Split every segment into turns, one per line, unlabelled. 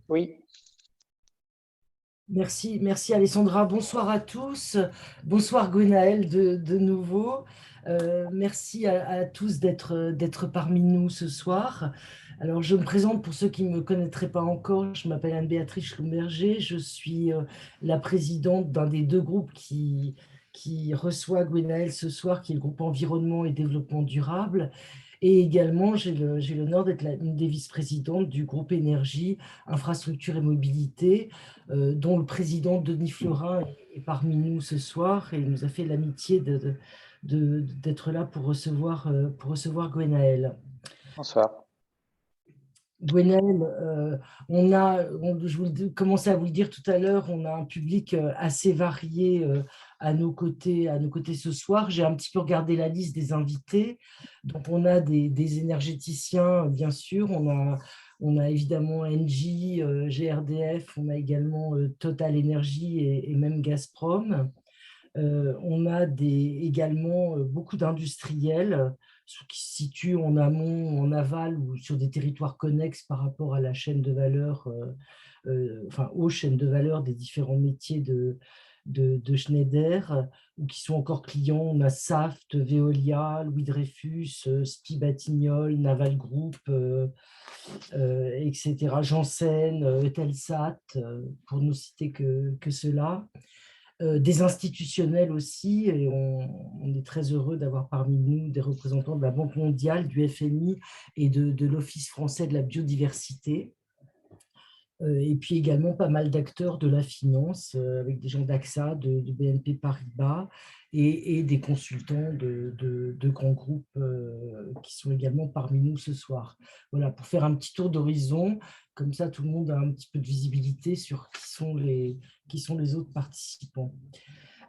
Oui,
Merci Alessandra. Bonsoir à tous. Bonsoir Gwenaël de nouveau. Merci à tous d'être parmi nous ce soir. Alors, je me présente pour ceux qui ne me connaîtraient pas encore. Je m'appelle Anne-Béatrice Schlumberger. Je suis la présidente d'un des deux groupes qui reçoit Gwenaël ce soir, qui est le groupe Environnement et Développement Durable. Et également, j'ai l'honneur d'être une des vice-présidentes du groupe Énergie, Infrastructure et Mobilité, dont le président Denis Florin est parmi nous ce soir et il nous a fait l'amitié d'être là pour recevoir Gwenaël.
bonsoir.
Gwenaël, je commençais à vous le dire tout à l'heure, on a un public assez varié à nos côtés ce soir. J'ai un petit peu regardé la liste des invités. Donc, on a des énergéticiens, bien sûr. On a évidemment Engie, GRDF, on a également Total Energy et même Gazprom. On a également beaucoup d'industriels qui se situent en amont, en aval ou sur des territoires connexes par rapport à la chaîne de valeur, enfin aux chaînes de valeur des différents métiers de Schneider, ou qui sont encore clients. On a Saft, Veolia, Louis Dreyfus, SPI Batignolles, Naval Group, etc. Janssen, Eutelsat, pour ne citer que cela. Des institutionnels aussi, et on est très heureux d'avoir parmi nous des représentants de la Banque mondiale, du FMI et de l'Office français de la biodiversité. Et puis également pas mal d'acteurs de la finance, avec des gens d'AXA, de BNP Paribas, et des consultants de grands groupes qui sont également parmi nous ce soir. Voilà, pour faire un petit tour d'horizon, comme ça tout le monde a un petit peu de visibilité sur qui sont les autres participants.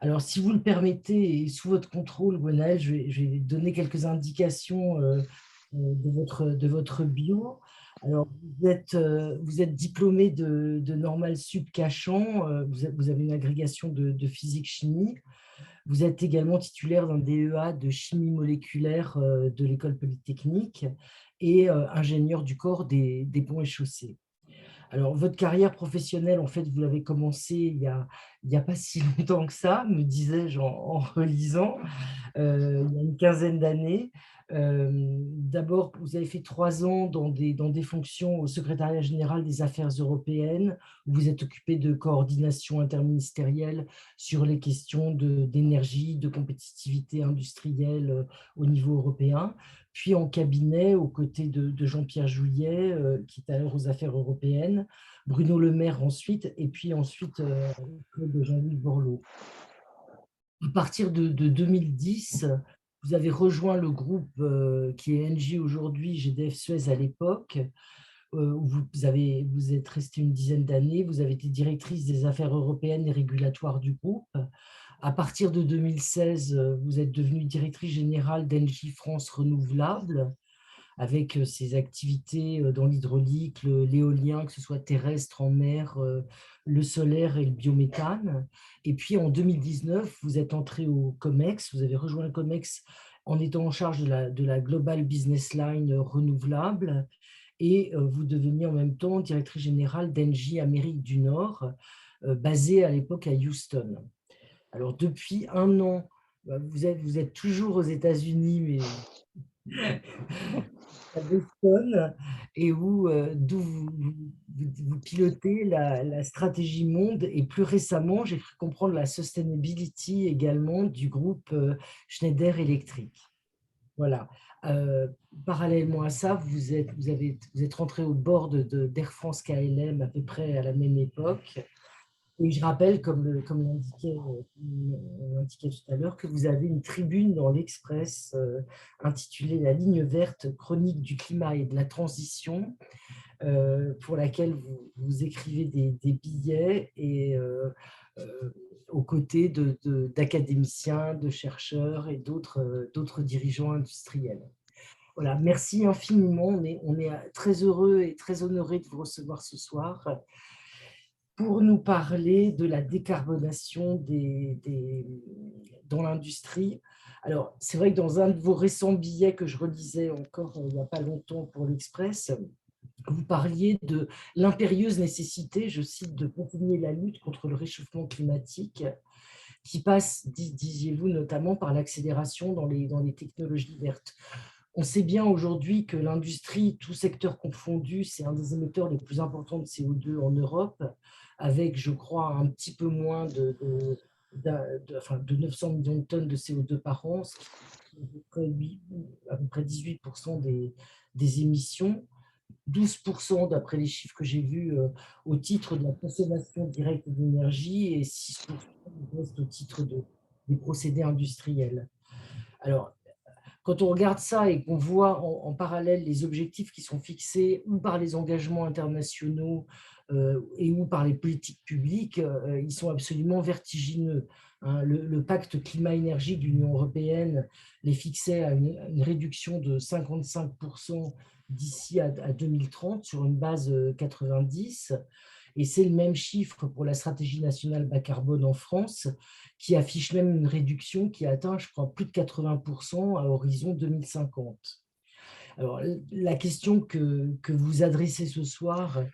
Alors, si vous le permettez, et sous votre contrôle, Gwenaël, je vais donner quelques indications de votre bio. Alors, vous êtes diplômé de Normal Sup Cachan, vous avez une agrégation de physique-chimie. Vous êtes également titulaire d'un DEA de chimie moléculaire de l'École polytechnique et ingénieur du corps des ponts et chaussées. Alors, votre carrière professionnelle, en fait, vous l'avez commencé il y a pas si longtemps que ça, me disais-je en relisant, il y a une quinzaine d'années. D'abord, vous avez fait 3 ans dans des fonctions au secrétariat général des affaires européennes, où vous êtes occupé de coordination interministérielle sur les questions d'énergie, de compétitivité industrielle au niveau européen, puis en cabinet aux côtés de Jean-Pierre Jouyet, qui est alors aux affaires européennes, Bruno Le Maire ensuite, et puis ensuite de Jean-Louis Borloo. À partir de 2010, vous avez rejoint le groupe qui est Engie aujourd'hui, GDF Suez à l'époque, où vous êtes resté une dizaine d'années. Vous avez été directrice des affaires européennes et régulatoires du groupe. À partir de 2016, vous êtes devenue directrice générale d'Engie France Renouvelable, avec ses activités dans l'hydraulique, l'éolien, que ce soit terrestre, en mer, le solaire et le biométhane. Et puis en 2019, vous êtes entré au COMEX, vous avez rejoint le COMEX en étant en charge de la Global Business Line renouvelable, et vous deveniez en même temps directrice générale d'Engie Amérique du Nord, basée à l'époque à Houston. Alors depuis 1 an, vous êtes toujours aux États-Unis, mais à Boston, et d'où vous pilotez la stratégie monde, et plus récemment, j'ai cru comprendre la sustainability également du groupe Schneider Electric. Voilà. Euh, Parallèlement à ça, vous êtes rentré au board d'Air France KLM à peu près à la même époque. Et je rappelle, comme l'indiquait tout à l'heure, que vous avez une tribune dans l'Express intitulée La ligne verte, chronique du climat et de la transition, pour laquelle vous écrivez des billets et aux côtés d'académiciens, de chercheurs et d'autres dirigeants industriels. Voilà, merci infiniment. On est très heureux et très honorés de vous recevoir ce soir pour nous parler de la décarbonation dans l'industrie. Alors, c'est vrai que dans un de vos récents billets que je relisais encore il n'y a pas longtemps pour l'Express, vous parliez de l'impérieuse nécessité, je cite, de continuer la lutte contre le réchauffement climatique, qui passe, disiez-vous, notamment par l'accélération dans les technologies vertes. On sait bien aujourd'hui que l'industrie, tout secteur confondu, c'est un des émetteurs les plus importants de CO2 en Europe, avec, je crois, un petit peu moins de 900 millions de tonnes de CO2 par an, ce qui est à peu près 18% des émissions. 12% d'après les chiffres que j'ai vus au titre de la consommation directe d'énergie et 6% du reste au titre des procédés industriels. Alors, quand on regarde ça et qu'on voit en parallèle les objectifs qui sont fixés ou par les engagements internationaux et ou par les politiques publiques, ils sont absolument vertigineux. Hein. Le pacte climat-énergie de l'Union européenne les fixait à une réduction de 55% d'ici à 2030 sur une base 90. Et c'est le même chiffre pour la stratégie nationale bas carbone en France, qui affiche même une réduction qui atteint, je crois, plus de 80% à horizon 2050. Alors, la question que vous adressez ce soir,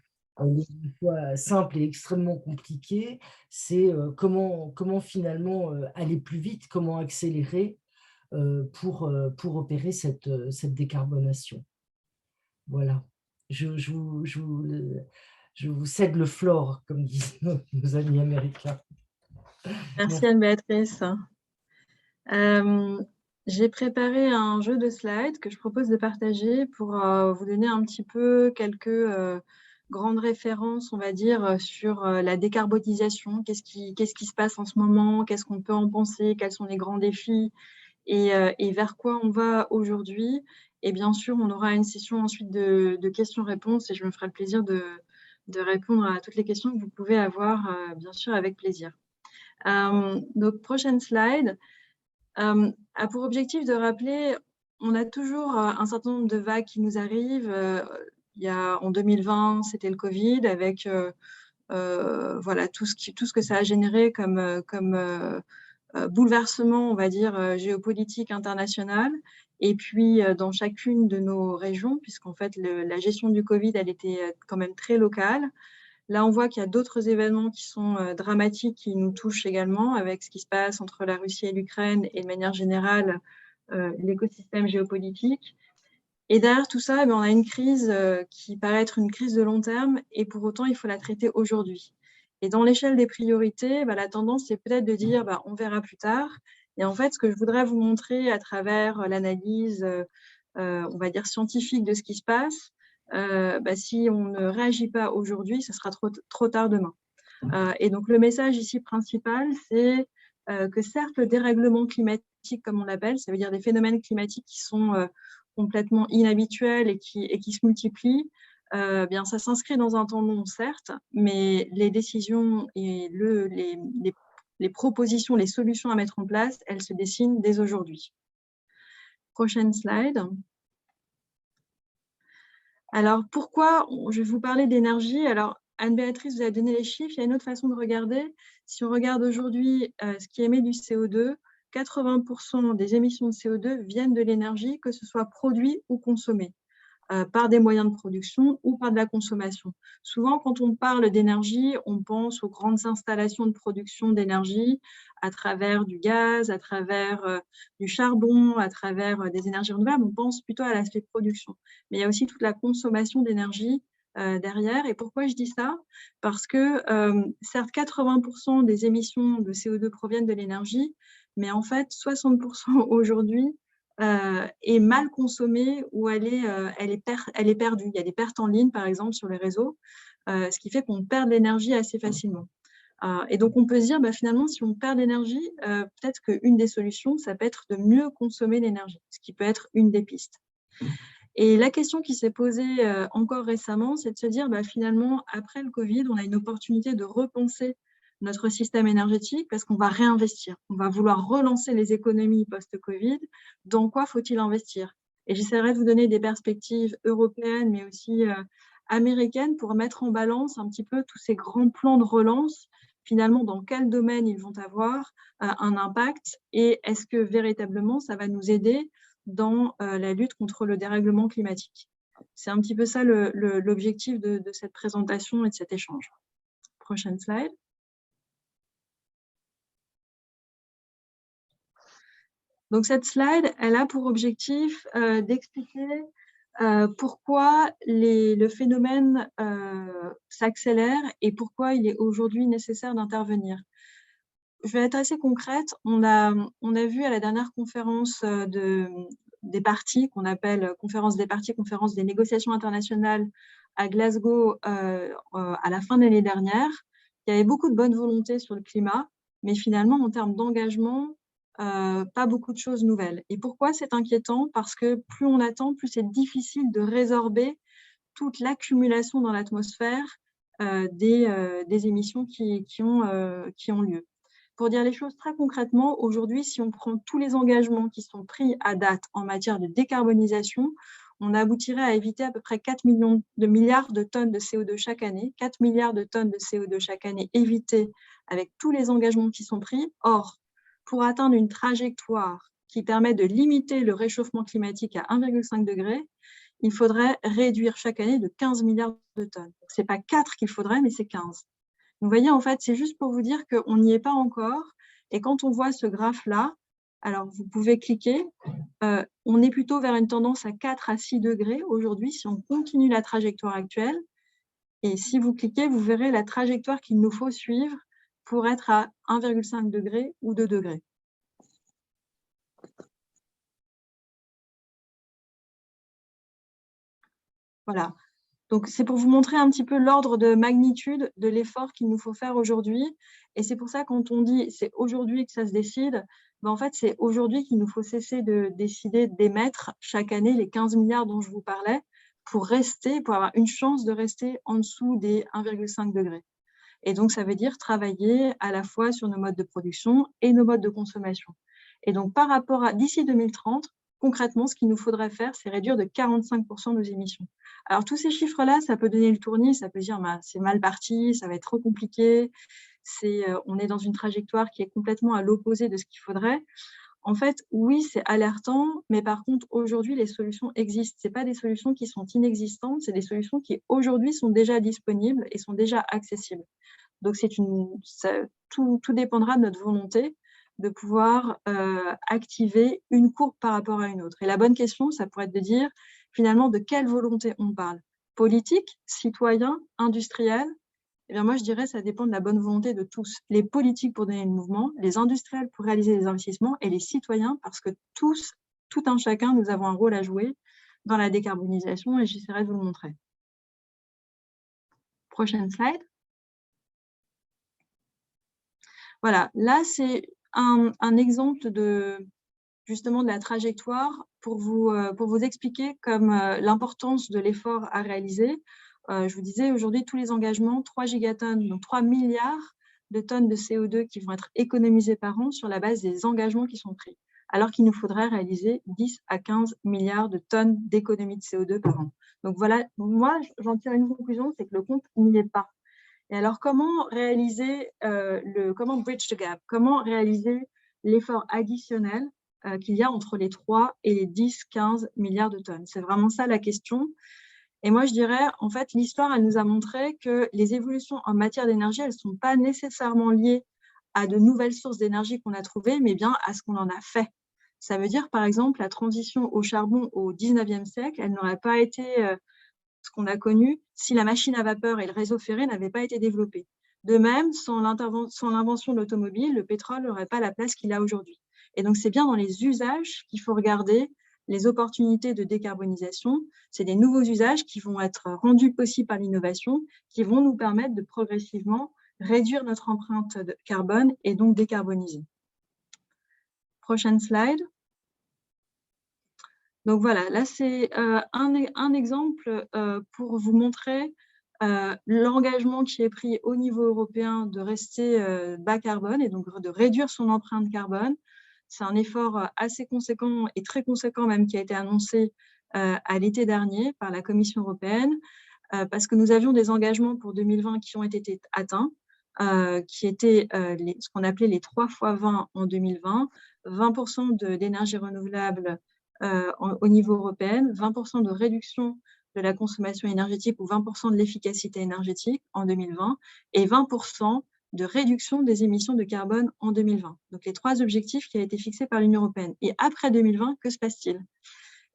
simple et extrêmement compliquée, c'est comment finalement aller plus vite, comment accélérer pour opérer cette décarbonation. Voilà. Je vous cède le floor, comme disent nos amis américains.
Merci Anne-Béatrice. J'ai préparé un jeu de slides que je propose de partager pour vous donner un petit peu quelques grandes références, on va dire, sur la décarbonisation. Qu'est-ce qui se passe en ce moment? Qu'est-ce qu'on peut en penser? Quels sont les grands défis? Et vers quoi on va aujourd'hui? Et bien sûr, on aura une session ensuite de questions-réponses et je me ferai le plaisir de répondre à toutes les questions que vous pouvez avoir, bien sûr, avec plaisir. Donc, prochaine slide. A pour objectif de rappeler, on a toujours un certain nombre de vagues qui nous arrivent. En 2020, c'était le Covid, avec voilà, tout ce que ça a généré comme bouleversement, on va dire, géopolitique international. Et puis, dans chacune de nos régions, puisqu'en fait, la gestion du Covid, elle était quand même très locale. Là, on voit qu'il y a d'autres événements qui sont dramatiques, qui nous touchent également, avec ce qui se passe entre la Russie et l'Ukraine et de manière générale, l'écosystème géopolitique. Et derrière tout ça, on a une crise qui paraît être une crise de long terme, et pour autant, il faut la traiter aujourd'hui. Et dans l'échelle des priorités, la tendance, c'est peut-être de dire on verra plus tard. Et en fait, ce que je voudrais vous montrer à travers l'analyse, on va dire, scientifique de ce qui se passe, si on ne réagit pas aujourd'hui, ce sera trop tard demain. Et donc, le message ici principal, c'est que certes, le dérèglement climatique, comme on l'appelle, ça veut dire des phénomènes climatiques qui sont complètement inhabituels et qui se multiplient, ça s'inscrit dans un temps long, certes, mais les décisions et les propositions, les solutions à mettre en place, elles se dessinent dès aujourd'hui. Prochaine slide. Alors, pourquoi je vais vous parler d'énergie? Alors, Anne-Béatrice vous a donné les chiffres. Il y a une autre façon de regarder. Si on regarde aujourd'hui ce qui émet du CO2, 80% des émissions de CO2 viennent de l'énergie, que ce soit produit ou consommé, par des moyens de production ou par de la consommation. Souvent, quand on parle d'énergie, on pense aux grandes installations de production d'énergie à travers du gaz, à travers du charbon, à travers des énergies renouvelables. On pense plutôt à l'aspect production. Mais il y a aussi toute la consommation d'énergie derrière. Et pourquoi je dis ça? Parce que certes, 80% des émissions de CO2 proviennent de l'énergie, mais en fait, 60% aujourd'hui est mal consommée ou elle est perdue. Il y a des pertes en ligne, par exemple, sur les réseaux, ce qui fait qu'on perd de l'énergie assez facilement. Et donc, on peut se dire, finalement, si on perd de l'énergie, peut-être qu'une des solutions, ça peut être de mieux consommer l'énergie, ce qui peut être une des pistes. Et la question qui s'est posée encore récemment, c'est de se dire, finalement, après le Covid, on a une opportunité de repenser notre système énergétique parce qu'on va réinvestir. On va vouloir relancer les économies post-Covid. Dans quoi faut-il investir? Et j'essaierai de vous donner des perspectives européennes, mais aussi américaines pour mettre en balance un petit peu tous ces grands plans de relance. Finalement, dans quel domaine ils vont avoir un impact et est-ce que véritablement ça va nous aider dans la lutte contre le dérèglement climatique. C'est un petit peu ça l'objectif de cette présentation et de cet échange. Prochaine slide. Donc, cette slide, elle a pour objectif d'expliquer pourquoi le phénomène s'accélère et pourquoi il est aujourd'hui nécessaire d'intervenir. Je vais être assez concrète. On a vu à la dernière conférence des parties, qu'on appelle conférence des parties, conférence des négociations internationales à Glasgow à la fin de l'année dernière, il y avait beaucoup de bonne volonté sur le climat, mais finalement, en termes d'engagement, pas beaucoup de choses nouvelles. Et pourquoi c'est inquiétant? Parce que plus on attend, plus c'est difficile de résorber toute l'accumulation dans l'atmosphère des émissions qui ont lieu. Pour dire les choses très concrètement, aujourd'hui, si on prend tous les engagements qui sont pris à date en matière de décarbonisation, on aboutirait à éviter à peu près 4 milliards de tonnes de CO2 chaque année, 4 milliards de tonnes de CO2 chaque année évitées avec tous les engagements qui sont pris. Or, pour atteindre une trajectoire qui permet de limiter le réchauffement climatique à 1,5 degré, il faudrait réduire chaque année de 15 milliards de tonnes. Ce n'est pas 4 qu'il faudrait, mais c'est 15. Vous voyez, en fait, c'est juste pour vous dire qu'on n'y est pas encore. Et quand on voit ce graphe-là, alors vous pouvez cliquer, on est plutôt vers une tendance à 4 à 6 degrés aujourd'hui si on continue la trajectoire actuelle. Et si vous cliquez, vous verrez la trajectoire qu'il nous faut suivre pour être à 1,5 degré ou 2 degrés. Voilà. Donc, c'est pour vous montrer un petit peu l'ordre de magnitude de l'effort qu'il nous faut faire aujourd'hui. Et c'est pour ça, quand on dit c'est aujourd'hui que ça se décide, ben en fait, c'est aujourd'hui qu'il nous faut cesser de décider d'émettre chaque année les 15 milliards dont je vous parlais pour avoir une chance de rester en dessous des 1,5 degrés. Et donc, ça veut dire travailler à la fois sur nos modes de production et nos modes de consommation. Et donc, par rapport à d'ici 2030, concrètement, ce qu'il nous faudrait faire, c'est réduire de 45% nos émissions. Alors, tous ces chiffres-là, ça peut donner le tournis, ça peut dire c'est mal parti, ça va être trop compliqué, on est dans une trajectoire qui est complètement à l'opposé de ce qu'il faudrait. En fait, oui, c'est alertant, mais par contre, aujourd'hui, les solutions existent. Ce pas des solutions qui sont inexistantes, c'est des solutions qui, aujourd'hui, sont déjà disponibles et sont déjà accessibles. Donc, tout dépendra de notre volonté de pouvoir activer une courbe par rapport à une autre. Et la bonne question, ça pourrait être de dire, finalement, de quelle volonté on parle? Politique, citoyen, industriel? Eh bien, moi, je dirais que ça dépend de la bonne volonté de tous. Les politiques pour donner le mouvement, les industriels pour réaliser les investissements et les citoyens parce que tous, tout un chacun, nous avons un rôle à jouer dans la décarbonisation et j'essaierai de vous le montrer. Prochaine slide. Voilà, là, c'est un exemple justement de la trajectoire pour vous expliquer comme l'importance de l'effort à réaliser. Je vous disais, aujourd'hui, tous les engagements, 3 gigatonnes, donc 3 milliards de tonnes de CO2 qui vont être économisées par an sur la base des engagements qui sont pris, alors qu'il nous faudrait réaliser 10 à 15 milliards de tonnes d'économie de CO2 par an. Donc voilà, moi, j'en tire une conclusion, c'est que le compte n'y est pas. Et alors, comment réaliser comment bridge the gap? Comment réaliser l'effort additionnel qu'il y a entre les 3 et les 10, 15 milliards de tonnes? C'est vraiment ça la question. Et moi, je dirais, en fait, l'histoire, elle nous a montré que les évolutions en matière d'énergie, elles ne sont pas nécessairement liées à de nouvelles sources d'énergie qu'on a trouvées, mais bien à ce qu'on en a fait. Ça veut dire, par exemple, la transition au charbon au 19e siècle, elle n'aurait pas été ce qu'on a connu si la machine à vapeur et le réseau ferré n'avaient pas été développés. De même, sans l'invention de l'automobile, le pétrole n'aurait pas la place qu'il a aujourd'hui. Et donc, c'est bien dans les usages qu'il faut regarder les opportunités de décarbonisation. C'est des nouveaux usages qui vont être rendus possibles par l'innovation, qui vont nous permettre de progressivement réduire notre empreinte de carbone et donc décarboniser. Prochaine slide. Donc voilà, là c'est un exemple pour vous montrer l'engagement qui est pris au niveau européen de rester bas carbone et donc de réduire son empreinte carbone. C'est un effort assez conséquent et très conséquent même qui a été annoncé à l'été dernier par la Commission européenne parce que nous avions des engagements pour 2020 qui ont été atteints, qui étaient ce qu'on appelait les 3 x 20 en 2020, 20% d'énergie renouvelable au niveau européen, 20% de réduction de la consommation énergétique ou 20% de l'efficacité énergétique en 2020 et 20% de réduction des émissions de carbone en 2020. Donc, les 3 objectifs qui ont été fixés par l'Union européenne. Et après 2020, que se passe-t-il?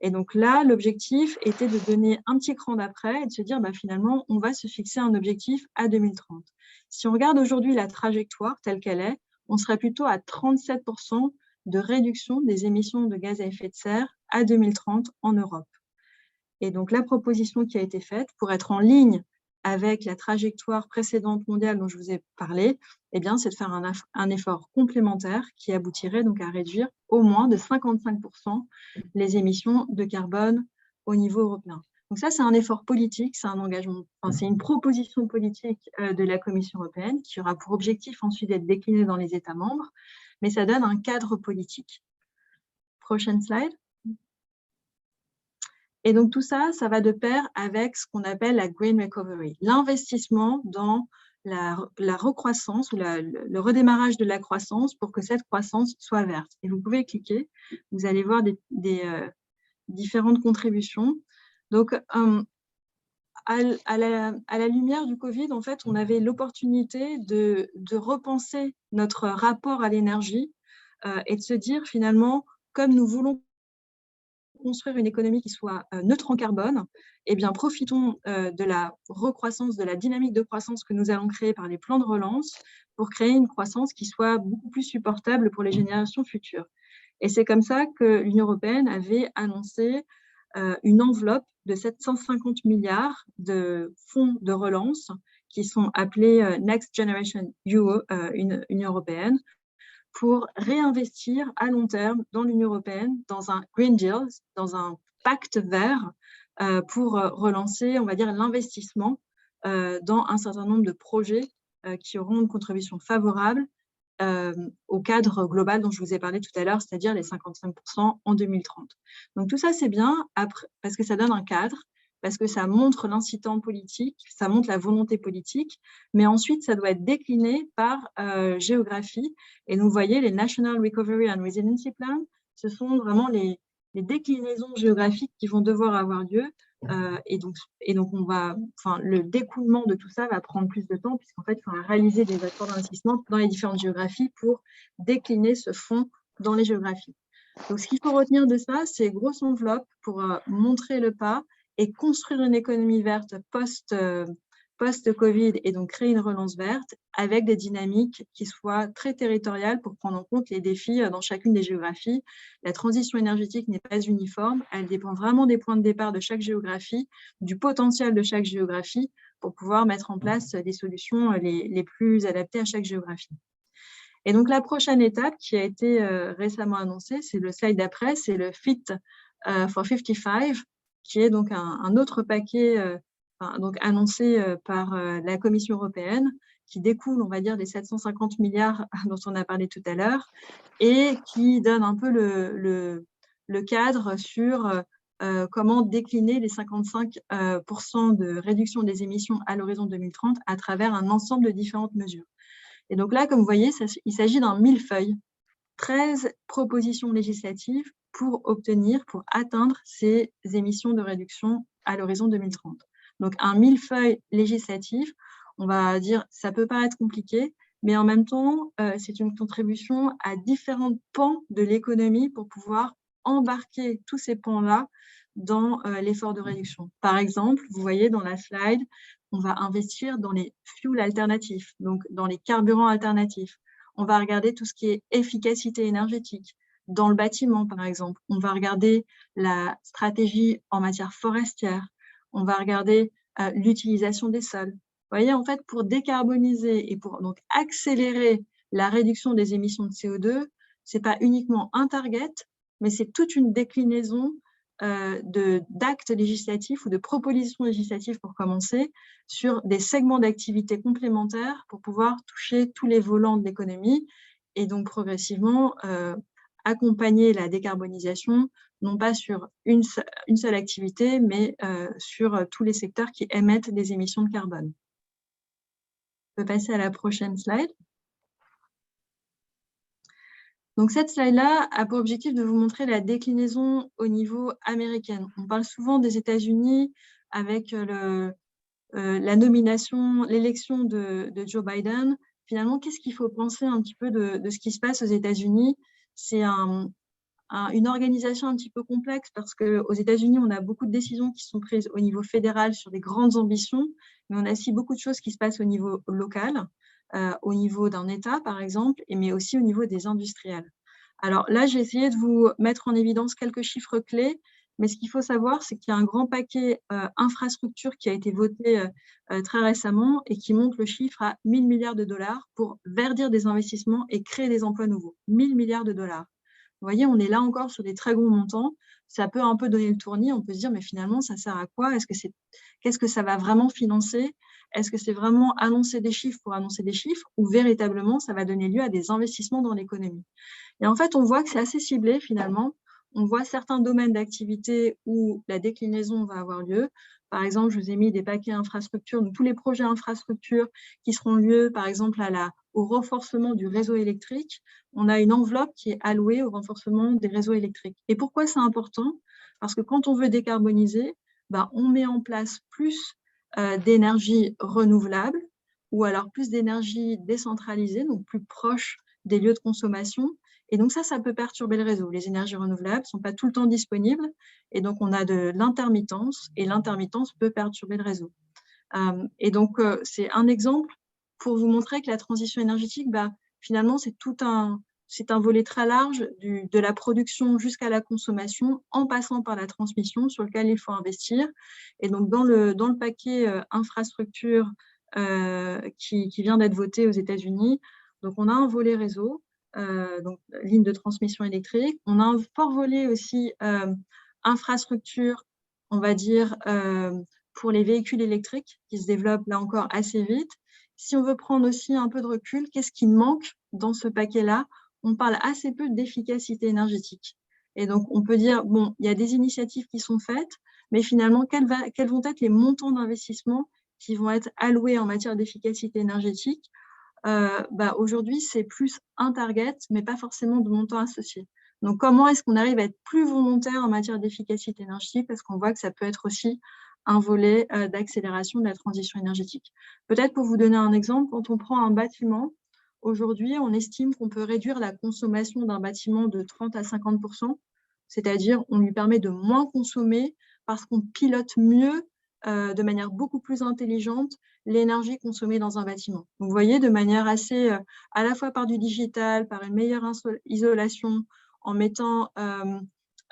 Et donc là, l'objectif était de donner un petit cran d'après et de se dire, finalement, on va se fixer un objectif à 2030. Si on regarde aujourd'hui la trajectoire telle qu'elle est, on serait plutôt à 37% de réduction des émissions de gaz à effet de serre à 2030 en Europe. Et donc, la proposition qui a été faite pour être en ligne avec la trajectoire précédente mondiale dont je vous ai parlé, c'est de faire un effort complémentaire qui aboutirait donc à réduire au moins de 55% les émissions de carbone au niveau européen. Donc ça, c'est un effort politique, c'est un engagement, c'est une proposition politique de la Commission européenne qui aura pour objectif ensuite d'être déclinée dans les États membres, mais ça donne un cadre politique. Prochaine slide. Et donc, tout ça, ça va de pair avec ce qu'on appelle la Green Recovery, l'investissement dans la recroissance ou le redémarrage de la croissance pour que cette croissance soit verte. Et vous pouvez cliquer, vous allez voir des différentes contributions. Donc, à la lumière du Covid, en fait, on avait l'opportunité de repenser notre rapport à l'énergie et de se dire finalement, comme nous voulons construire une économie qui soit neutre en carbone, profitons de la recroissance, de la dynamique de croissance que nous allons créer par les plans de relance pour créer une croissance qui soit beaucoup plus supportable pour les générations futures. Et c'est comme ça que l'Union européenne avait annoncé une enveloppe de 750 milliards de fonds de relance qui sont appelés Next Generation EU, Union européenne, pour réinvestir à long terme dans l'Union européenne, dans un Green Deal, dans un pacte vert, pour relancer, on va dire, l'investissement dans un certain nombre de projets qui auront une contribution favorable au cadre global dont je vous ai parlé tout à l'heure, c'est-à-dire les 55% en 2030. Donc tout ça, c'est bien parce que ça donne un cadre, parce que ça montre l'incitant politique, ça montre la volonté politique, mais ensuite, ça doit être décliné par géographie. Et donc, vous voyez, les National Recovery and Resiliency Plan, ce sont vraiment les déclinaisons géographiques qui vont devoir avoir lieu. Et donc le découlement de tout ça va prendre plus de temps, puisqu'en fait, il faudra réaliser des efforts d'investissement dans les différentes géographies pour décliner ce fonds dans les géographies. Donc, ce qu'il faut retenir de ça, c'est grosse enveloppe pour montrer le pas et construire une économie verte post-Covid et donc créer une relance verte avec des dynamiques qui soient très territoriales pour prendre en compte les défis dans chacune des géographies. La transition énergétique n'est pas uniforme, elle dépend vraiment des points de départ de chaque géographie, du potentiel de chaque géographie pour pouvoir mettre en place des solutions les plus adaptées à chaque géographie. Et donc, la prochaine étape qui a été récemment annoncée, c'est le slide d'après, c'est le Fit for 55, qui est donc un autre paquet donc annoncé par la Commission européenne, qui découle, on va dire, des 750 milliards dont on a parlé tout à l'heure, et qui donne un peu le cadre sur comment décliner les 55% de réduction des émissions à l'horizon 2030 à travers un ensemble de différentes mesures. Et donc là, comme vous voyez, il s'agit d'un millefeuille, 13 propositions législatives pour atteindre ces émissions de réduction à l'horizon 2030. Donc, un millefeuille législatif, on va dire, ça peut paraître compliqué, mais en même temps, c'est une contribution à différents pans de l'économie pour pouvoir embarquer tous ces pans-là dans l'effort de réduction. Par exemple, vous voyez dans la slide, on va investir dans les fuels alternatifs, donc dans les carburants alternatifs. On va regarder tout ce qui est efficacité énergétique. Dans le bâtiment, par exemple, on va regarder la stratégie en matière forestière. On va regarder l'utilisation des sols. Vous voyez, en fait, pour décarboniser et pour donc accélérer la réduction des émissions de CO2, ce n'est pas uniquement un target, mais c'est toute une déclinaison d'actes législatifs ou de propositions législatives pour commencer sur des segments d'activité complémentaires pour pouvoir toucher tous les volants de l'économie et donc progressivement accompagner la décarbonisation, non pas sur une seule activité, mais sur tous les secteurs qui émettent des émissions de carbone. On peut passer à la prochaine slide. Donc, cette slide-là a pour objectif de vous montrer la déclinaison au niveau américain. On parle souvent des États-Unis avec la nomination, l'élection de Joe Biden, finalement, qu'est-ce qu'il faut penser un petit peu de ce qui se passe aux États-Unis? C'est une organisation un petit peu complexe parce qu'aux États-Unis, on a beaucoup de décisions qui sont prises au niveau fédéral sur des grandes ambitions, mais on a aussi beaucoup de choses qui se passent au niveau local, au niveau d'un État, par exemple, mais aussi au niveau des industriels. Alors là, j'ai essayé de vous mettre en évidence quelques chiffres clés, mais ce qu'il faut savoir, c'est qu'il y a un grand paquet infrastructure qui a été voté très récemment et qui monte le chiffre à 1 000 milliards de dollars pour verdir des investissements et créer des emplois nouveaux. 1 000 milliards de dollars. Vous voyez, on est là encore sur des très gros montants. Ça peut un peu donner le tournis. On peut se dire, mais finalement, ça sert à quoi? Qu'est-ce que ça va vraiment financer? Est-ce que c'est vraiment annoncer des chiffres pour annoncer des chiffres ou véritablement, ça va donner lieu à des investissements dans l'économie? Et en fait, on voit que c'est assez ciblé finalement. On voit certains domaines d'activité où la déclinaison va avoir lieu. Par exemple, je vous ai mis des paquets infrastructures, donc tous les projets infrastructures qui seront lieu, par exemple, au renforcement du réseau électrique. On a une enveloppe qui est allouée au renforcement des réseaux électriques. Et pourquoi c'est important? Parce que quand on veut décarboniser, on met en place plus d'énergie renouvelable ou alors plus d'énergie décentralisée, donc plus proche des lieux de consommation. Et donc ça peut perturber le réseau. Les énergies renouvelables ne sont pas tout le temps disponibles et donc on a de l'intermittence et l'intermittence peut perturber le réseau. Et donc c'est un exemple pour vous montrer que la transition énergétique, finalement, c'est un volet très large de la production jusqu'à la consommation en passant par la transmission sur lequel il faut investir. Et donc dans le paquet infrastructure qui vient d'être voté aux États-Unis, donc on a un volet réseau, donc ligne de transmission électrique. On a un fort volet aussi infrastructure, on va dire, pour les véhicules électriques qui se développent là encore assez vite. Si on veut prendre aussi un peu de recul, qu'est-ce qui manque dans ce paquet-là? On parle assez peu d'efficacité énergétique. Et donc, on peut dire, bon, il y a des initiatives qui sont faites, mais finalement, quels vont être les montants d'investissement qui vont être alloués en matière d'efficacité énergétique? Aujourd'hui, c'est plus un target, mais pas forcément de montant associé. Donc, comment est-ce qu'on arrive à être plus volontaire en matière d'efficacité énergétique? Parce qu'on voit que ça peut être aussi un volet d'accélération de la transition énergétique. Peut-être pour vous donner un exemple, quand on prend un bâtiment, aujourd'hui, on estime qu'on peut réduire la consommation d'un bâtiment de 30 à 50%, c'est-à-dire on lui permet de moins consommer parce qu'on pilote mieux, de manière beaucoup plus intelligente, l'énergie consommée dans un bâtiment. Vous voyez, de manière assez, à la fois par du digital, par une meilleure isolation, en mettant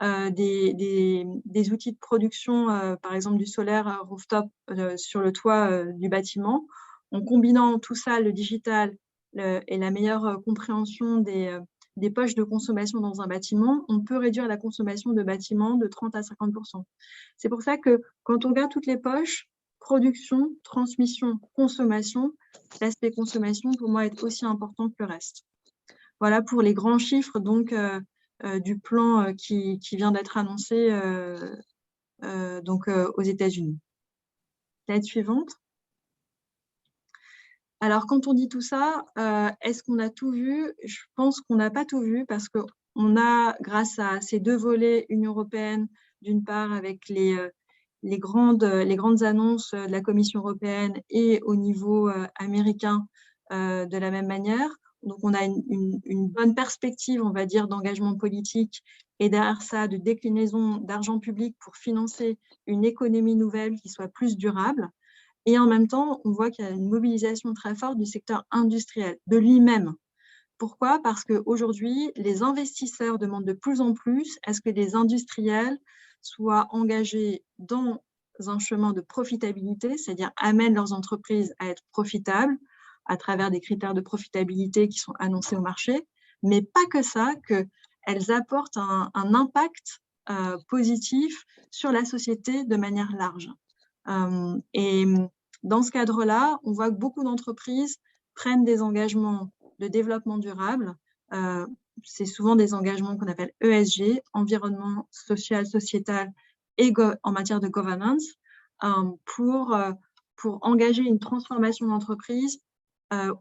des outils de production, par exemple du solaire rooftop sur le toit du bâtiment, en combinant tout ça, le digital et la meilleure compréhension des poches de consommation dans un bâtiment, on peut réduire la consommation de bâtiments de 30 à 50%. C'est pour ça que quand on regarde toutes les poches, production, transmission, consommation, l'aspect consommation, pour moi, est aussi important que le reste. Voilà pour les grands chiffres donc, du plan qui vient d'être annoncé aux États-Unis. Slide suivante. Alors, quand on dit tout ça, est-ce qu'on a tout vu? Je pense qu'on n'a pas tout vu parce qu'on a, grâce à ces deux volets, Union européenne, d'une part, avec les grandes annonces de la Commission européenne et au niveau américain de la même manière. Donc, on a une bonne perspective, on va dire, d'engagement politique et derrière ça, de déclinaison d'argent public pour financer une économie nouvelle qui soit plus durable. Et en même temps, on voit qu'il y a une mobilisation très forte du secteur industriel, de lui-même. Pourquoi? Parce qu'aujourd'hui, les investisseurs demandent de plus en plus à ce que les industriels soient engagés dans un chemin de profitabilité, c'est-à-dire amènent leurs entreprises à être profitables à travers des critères de profitabilité qui sont annoncés au marché, mais pas que ça, qu'elles apportent un impact positif sur la société de manière large. Et dans ce cadre-là, on voit que beaucoup d'entreprises prennent des engagements de développement durable. C'est souvent des engagements qu'on appelle ESG, environnement, social, sociétal et en matière de governance, pour engager une transformation d'entreprise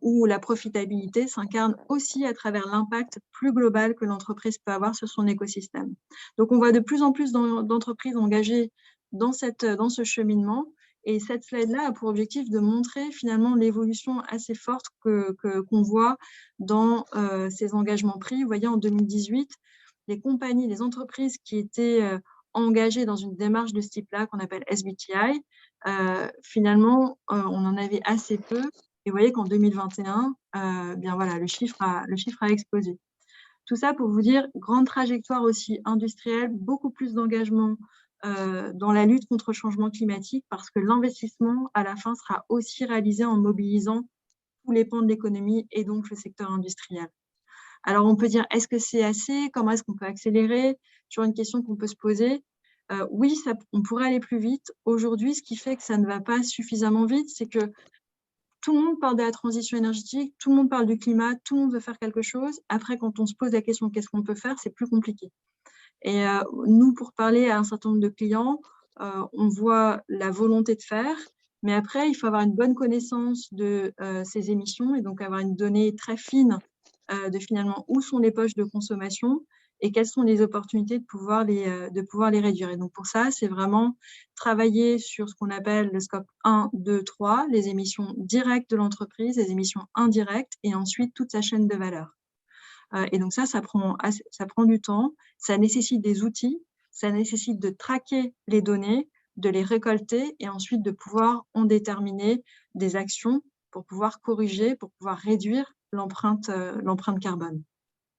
où la profitabilité s'incarne aussi à travers l'impact plus global que l'entreprise peut avoir sur son écosystème. Donc, on voit de plus en plus d'entreprises engagées dans ce cheminement. Et cette slide-là a pour objectif de montrer finalement l'évolution assez forte qu'on voit dans ces engagements pris. Vous voyez, en 2018, les compagnies, les entreprises qui étaient engagées dans une démarche de ce type-là, qu'on appelle SBTI, finalement, on en avait assez peu. Et vous voyez qu'en 2021, bien voilà, le chiffre a explosé. Tout ça pour vous dire, grande trajectoire aussi industrielle, beaucoup plus d'engagement dans la lutte contre le changement climatique, parce que l'investissement, à la fin, sera aussi réalisé en mobilisant tous les pans de l'économie et donc le secteur industriel. Alors, on peut dire, est-ce que c'est assez? Comment est-ce qu'on peut accélérer? Toujours une question qu'on peut se poser. Oui, on pourrait aller plus vite. Aujourd'hui, ce qui fait que ça ne va pas suffisamment vite, c'est que tout le monde parle de la transition énergétique, tout le monde parle du climat, tout le monde veut faire quelque chose. Après, quand on se pose la question qu'est-ce qu'on peut faire, c'est plus compliqué. Et nous, pour parler à un certain nombre de clients, on voit la volonté de faire, mais après, il faut avoir une bonne connaissance de ces émissions et donc avoir une donnée très fine de finalement où sont les poches de consommation et quelles sont les opportunités de pouvoir les réduire. Et donc, pour ça, c'est vraiment travailler sur ce qu'on appelle le scope 1, 2, 3, les émissions directes de l'entreprise, les émissions indirectes et ensuite toute sa chaîne de valeur. Et donc ça prend du temps, ça nécessite des outils, ça nécessite de traquer les données, de les récolter et ensuite de pouvoir en déterminer des actions pour pouvoir corriger, pour pouvoir réduire l'empreinte carbone.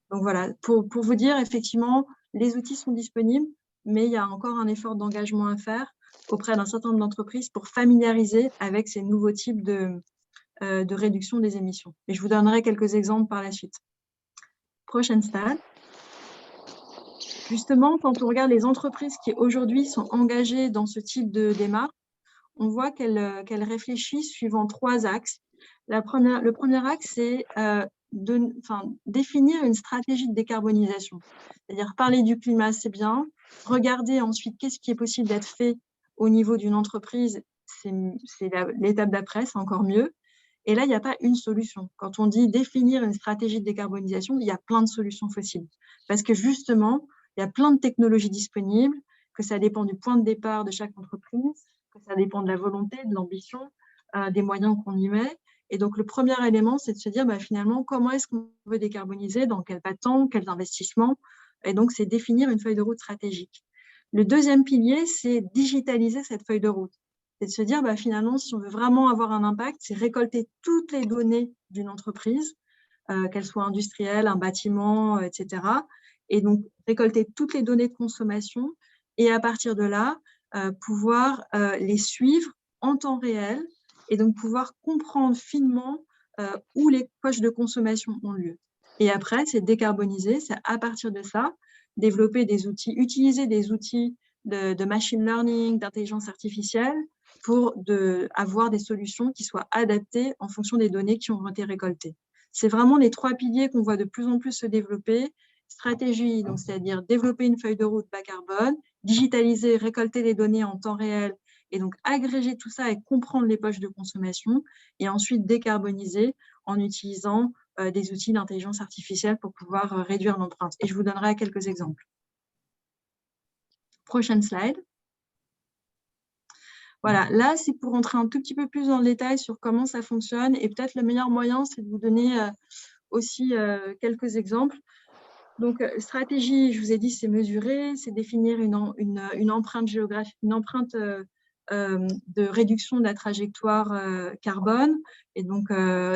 Donc voilà, pour vous dire, effectivement, les outils sont disponibles, mais il y a encore un effort d'engagement à faire auprès d'un certain nombre d'entreprises pour familiariser avec ces nouveaux types de réduction des émissions. Et je vous donnerai quelques exemples par la suite. Prochaine slide. Justement, quand on regarde les entreprises qui aujourd'hui sont engagées dans ce type de démarche, on voit qu'elles réfléchissent suivant 3 axes. Le premier axe, c'est définir une stratégie de décarbonisation. C'est-à-dire parler du climat, c'est bien. Regarder ensuite qu'est-ce qui est possible d'être fait au niveau d'une entreprise, c'est l'étape d'après, c'est encore mieux. Et là, il n'y a pas une solution. Quand on dit définir une stratégie de décarbonisation, il y a plein de solutions possibles. Parce que justement, il y a plein de technologies disponibles, que ça dépend du point de départ de chaque entreprise, que ça dépend de la volonté, de l'ambition, des moyens qu'on y met. Et donc, le premier élément, c'est de se dire, finalement, comment est-ce qu'on veut décarboniser, dans quel temps, quels investissements. Et donc, c'est définir une feuille de route stratégique. Le deuxième pilier, c'est digitaliser cette feuille de route. C'est de se dire, finalement, si on veut vraiment avoir un impact, c'est récolter toutes les données d'une entreprise, qu'elle soit industrielle, un bâtiment, etc. Et donc, récolter toutes les données de consommation et à partir de là, pouvoir les suivre en temps réel et donc pouvoir comprendre finement où les poches de consommation ont lieu. Et après, c'est décarboniser, c'est à partir de ça, développer des outils, utiliser des outils de machine learning, d'intelligence artificielle pour avoir des solutions qui soient adaptées en fonction des données qui ont été récoltées. C'est vraiment les 3 piliers qu'on voit de plus en plus se développer. Stratégie, donc c'est-à-dire développer une feuille de route bas carbone, digitaliser, récolter les données en temps réel et donc agréger tout ça et comprendre les poches de consommation et ensuite décarboniser en utilisant des outils d'intelligence artificielle pour pouvoir réduire l'empreinte. Et je vous donnerai quelques exemples. Prochaine slide. Voilà, là, c'est pour rentrer un tout petit peu plus dans le détail sur comment ça fonctionne et peut-être le meilleur moyen, c'est de vous donner aussi quelques exemples. Donc, stratégie, je vous ai dit, c'est mesurer, c'est définir une empreinte géographique, une empreinte de réduction de la trajectoire carbone et donc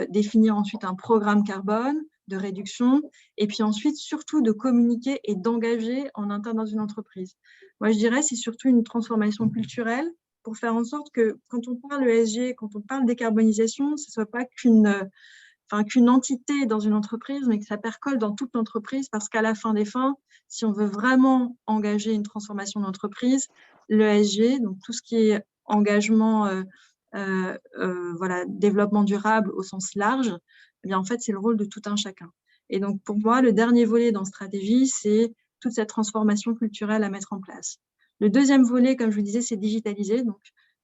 définir ensuite un programme carbone de réduction et puis ensuite surtout de communiquer et d'engager en interne dans une entreprise. Moi, je dirais c'est surtout une transformation culturelle pour faire en sorte que quand on parle ESG, quand on parle décarbonisation, ce ne soit pas qu'une entité dans une entreprise, mais que ça percole dans toute l'entreprise parce qu'à la fin des fins, si on veut vraiment engager une transformation d'entreprise, l'ESG, donc tout ce qui est engagement, développement durable au sens large, eh bien, en fait, c'est le rôle de tout un chacun. Et donc, pour moi, le dernier volet dans stratégie, c'est toute cette transformation culturelle à mettre en place. Le deuxième volet, comme je vous disais, c'est digitaliser, donc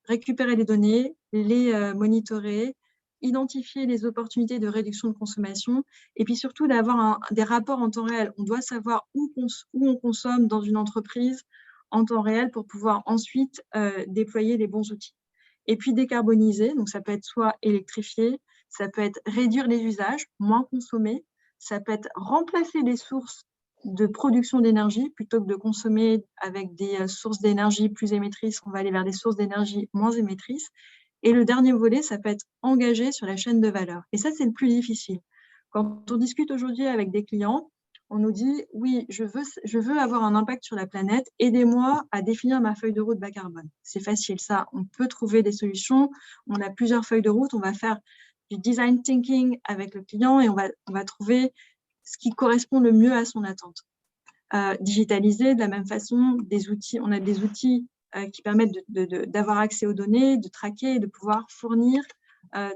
récupérer les données, les monitorer, identifier les opportunités de réduction de consommation et puis surtout d'avoir des rapports en temps réel. On doit savoir où on consomme dans une entreprise en temps réel pour pouvoir ensuite déployer les bons outils. Et puis décarboniser, donc ça peut être soit électrifier, ça peut être réduire les usages, moins consommer, ça peut être remplacer les sources de production d'énergie plutôt que de consommer avec des sources d'énergie plus émettrices, on va aller vers des sources d'énergie moins émettrices. Et le dernier volet, ça peut être engagé sur la chaîne de valeur. Et ça, c'est le plus difficile. Quand on discute aujourd'hui avec des clients, on nous dit, oui, je veux avoir un impact sur la planète, aidez-moi à définir ma feuille de route bas carbone. C'est facile, ça, on peut trouver des solutions, on a plusieurs feuilles de route, on va faire du design thinking avec le client et on va trouver ce qui correspond le mieux à son attente. Digitaliser de la même façon, des outils, on a des outils qui permettent d'avoir accès aux données, de traquer et de pouvoir fournir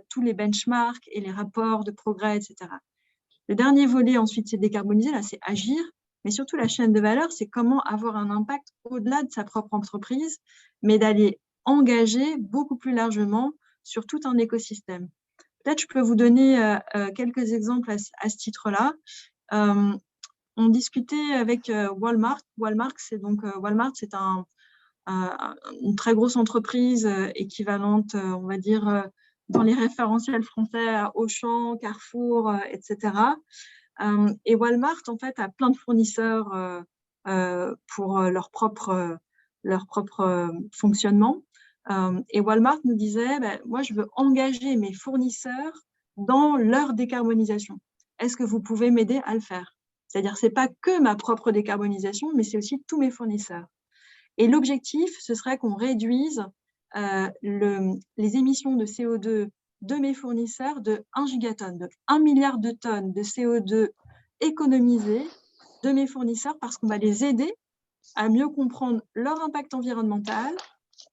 tous les benchmarks et les rapports de progrès, etc. Le dernier volet, ensuite, c'est décarboniser, là, c'est agir, mais surtout la chaîne de valeur, c'est comment avoir un impact au-delà de sa propre entreprise, mais d'aller engager beaucoup plus largement sur tout un écosystème. Peut-être je peux vous donner quelques exemples à ce titre-là. On discutait avec Walmart. Walmart, c'est une très grosse entreprise équivalente, on va dire, dans les référentiels français à Auchan, Carrefour, etc. Et Walmart, en fait, a plein de fournisseurs pour leur propre fonctionnement. Et Walmart nous disait, moi, je veux engager mes fournisseurs dans leur décarbonisation. Est-ce que vous pouvez m'aider à le faire? C'est-à-dire, ce n'est pas que ma propre décarbonisation, mais c'est aussi tous mes fournisseurs. Et l'objectif, ce serait qu'on réduise les émissions de CO2 de mes fournisseurs de 1 gigatonne, de 1 milliard de tonnes de CO2 économisées de mes fournisseurs parce qu'on va les aider à mieux comprendre leur impact environnemental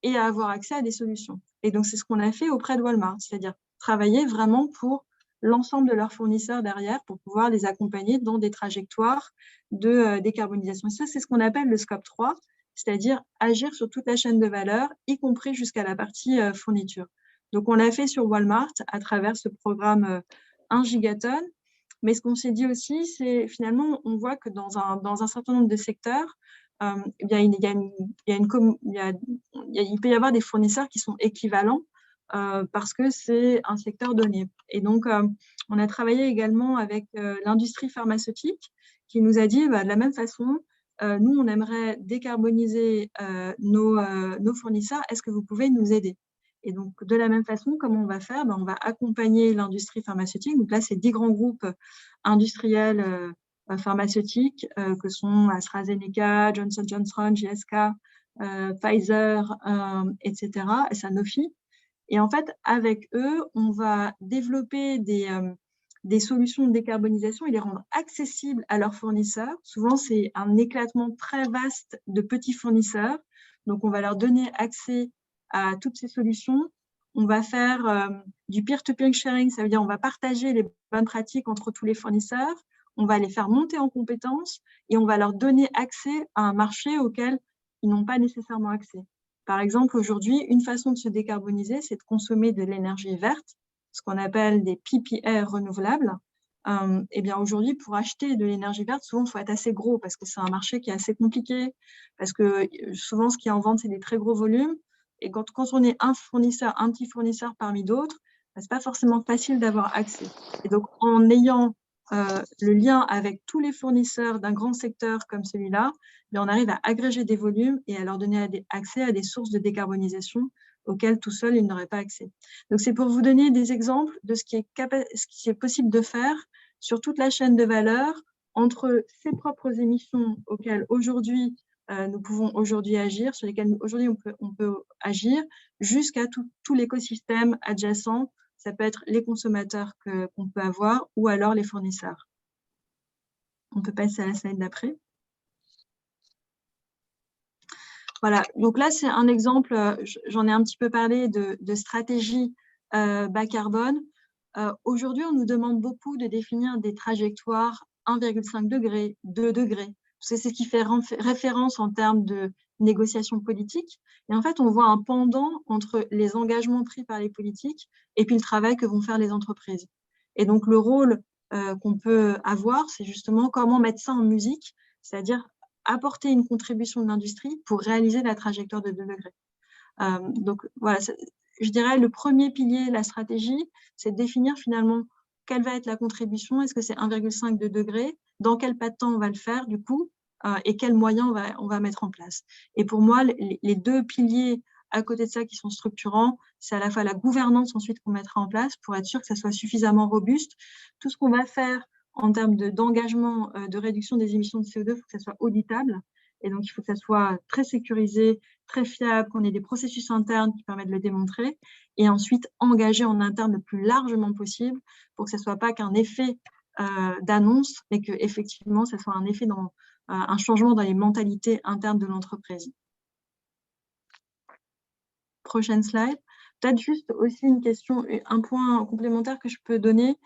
et à avoir accès à des solutions. Et donc, c'est ce qu'on a fait auprès de Walmart, c'est-à-dire travailler vraiment pour l'ensemble de leurs fournisseurs derrière pour pouvoir les accompagner dans des trajectoires de décarbonisation. Et ça, c'est ce qu'on appelle le scope 3, c'est-à-dire agir sur toute la chaîne de valeur, y compris jusqu'à la partie fourniture. Donc, on l'a fait sur Walmart à travers ce programme 1 gigatonne. Mais ce qu'on s'est dit aussi, c'est finalement, on voit que dans un certain nombre de secteurs, il peut y avoir des fournisseurs qui sont équivalents parce que c'est un secteur donné. Et donc, on a travaillé également avec l'industrie pharmaceutique qui nous a dit, de la même façon, nous, on aimerait décarboniser nos fournisseurs. Est-ce que vous pouvez nous aider? Et donc, de la même façon, comment on va faire? On va accompagner l'industrie pharmaceutique. Donc là, c'est 10 grands groupes industriels pharmaceutiques que sont AstraZeneca, Johnson & Johnson, GSK, Pfizer, etc., et Sanofi. Et en fait, avec eux, on va développer des solutions de décarbonisation et les rendre accessibles à leurs fournisseurs. Souvent, c'est un éclatement très vaste de petits fournisseurs. Donc, on va leur donner accès à toutes ces solutions. On va faire du peer-to-peer sharing, ça veut dire on va partager les bonnes pratiques entre tous les fournisseurs, on va les faire monter en compétences et on va leur donner accès à un marché auquel ils n'ont pas nécessairement accès. Par exemple, aujourd'hui, une façon de se décarboniser, c'est de consommer de l'énergie verte, ce qu'on appelle des PPA renouvelables. Et bien aujourd'hui, pour acheter de l'énergie verte, souvent, il faut être assez gros parce que c'est un marché qui est assez compliqué, parce que souvent, ce qui est en vente, c'est des très gros volumes. Et quand on est un petit fournisseur parmi d'autres, ce n'est pas forcément facile d'avoir accès. Et donc, en ayant le lien avec tous les fournisseurs d'un grand secteur comme celui-là, on arrive à agréger des volumes et à leur donner accès à des sources de décarbonisation auxquelles tout seul, ils n'auraient pas accès. Donc, c'est pour vous donner des exemples de ce qui est possible de faire sur toute la chaîne de valeur entre ses propres émissions auxquelles aujourd'hui, nous pouvons aujourd'hui agir, sur lesquelles aujourd'hui on peut agir, jusqu'à tout l'écosystème adjacent. Ça peut être les consommateurs qu'on peut avoir ou alors les fournisseurs. On peut passer à la slide d'après. Voilà, donc là, c'est un exemple, j'en ai un petit peu parlé de stratégie bas carbone. Aujourd'hui, on nous demande beaucoup de définir des trajectoires 1,5 degré, 2 degrés. C'est ce qui fait référence en termes de négociation politique. Et en fait, on voit un pendant entre les engagements pris par les politiques et puis le travail que vont faire les entreprises. Et donc, le rôle qu'on peut avoir, c'est justement comment mettre ça en musique, c'est-à-dire apporter une contribution de l'industrie pour réaliser la trajectoire de 2 degrés. Donc, voilà, je dirais le premier pilier de la stratégie, c'est de définir finalement quelle va être la contribution. Est-ce que c'est 1,5 degrés? Dans quel pas de temps on va le faire, du coup, et quels moyens on va mettre en place. Et pour moi, les 2 piliers à côté de ça qui sont structurants, c'est à la fois la gouvernance ensuite qu'on mettra en place pour être sûr que ça soit suffisamment robuste. Tout ce qu'on va faire en termes d'engagement de réduction des émissions de CO2, il faut que ça soit auditable. Et donc, il faut que ça soit très sécurisé, très fiable, qu'on ait des processus internes qui permettent de le démontrer. Et ensuite, engagé en interne le plus largement possible pour que ce ne soit pas qu'un effet d'annonce, mais qu'effectivement, ce soit un effet dans un changement dans les mentalités internes de l'entreprise. Prochaine slide. Peut-être juste aussi une question, un point complémentaire que je peux donner.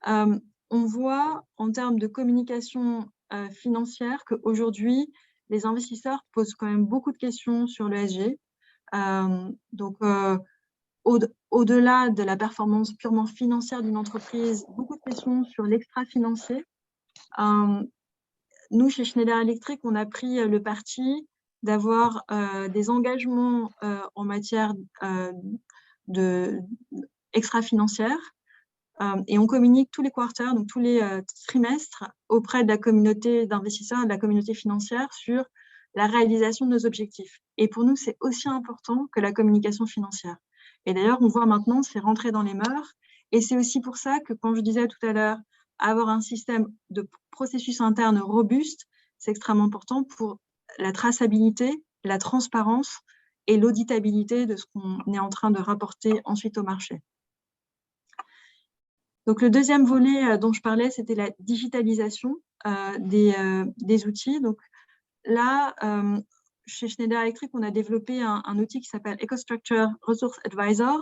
On voit en termes de communication financière qu'aujourd'hui, les investisseurs posent quand même beaucoup de questions sur l'ESG. Donc, au-delà de la performance purement financière d'une entreprise, beaucoup de questions sur l'extra-financier. Nous, chez Schneider Electric, on a pris le parti d'avoir des engagements en matière extra-financière et on communique tous les quarters, donc tous les trimestres, auprès de la communauté d'investisseurs et de la communauté financière sur la réalisation de nos objectifs. Et pour nous, c'est aussi important que la communication financière. Et d'ailleurs, on voit maintenant, c'est rentré dans les mœurs. Et c'est aussi pour ça que, quand je disais tout à l'heure, avoir un système de processus interne robuste, c'est extrêmement important pour la traçabilité, la transparence et l'auditabilité de ce qu'on est en train de rapporter ensuite au marché. Donc, le deuxième volet dont je parlais, c'était la digitalisation des outils. Donc, là, chez Schneider Electric, on a développé un outil qui s'appelle EcoStruxure Resource Advisor.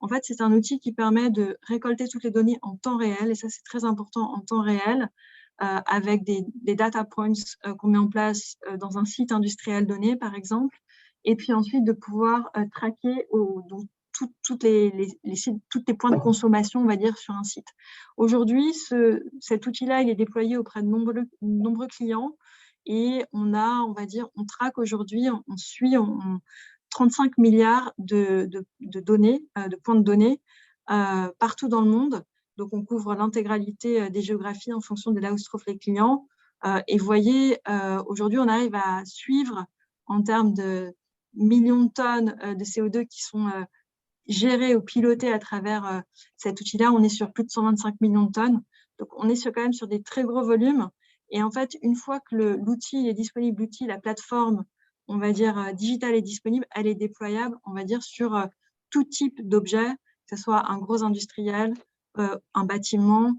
En fait, c'est un outil qui permet de récolter toutes les données en temps réel, et ça, c'est très important en temps réel, avec des data points qu'on met en place dans un site industriel donné, par exemple, et puis ensuite de pouvoir traquer toutes les points de consommation, on va dire, sur un site. Aujourd'hui, cet outil-là, il est déployé auprès de nombreux clients et on va dire, on traque aujourd'hui, on suit 35 milliards de données, de points de données partout dans le monde. Donc, on couvre l'intégralité des géographies en fonction de là où se trouvent les clients. Et vous voyez, aujourd'hui, on arrive à suivre en termes de millions de tonnes de CO2 qui sont gérés ou pilotés à travers cet outil-là. On est sur plus de 125 millions de tonnes. Donc, on est quand même sur des très gros volumes. Et en fait, une fois que l'outil est disponible, la plateforme, on va dire, digitale est disponible, elle est déployable, on va dire, sur tout type d'objet, que ce soit un gros industriel, un bâtiment,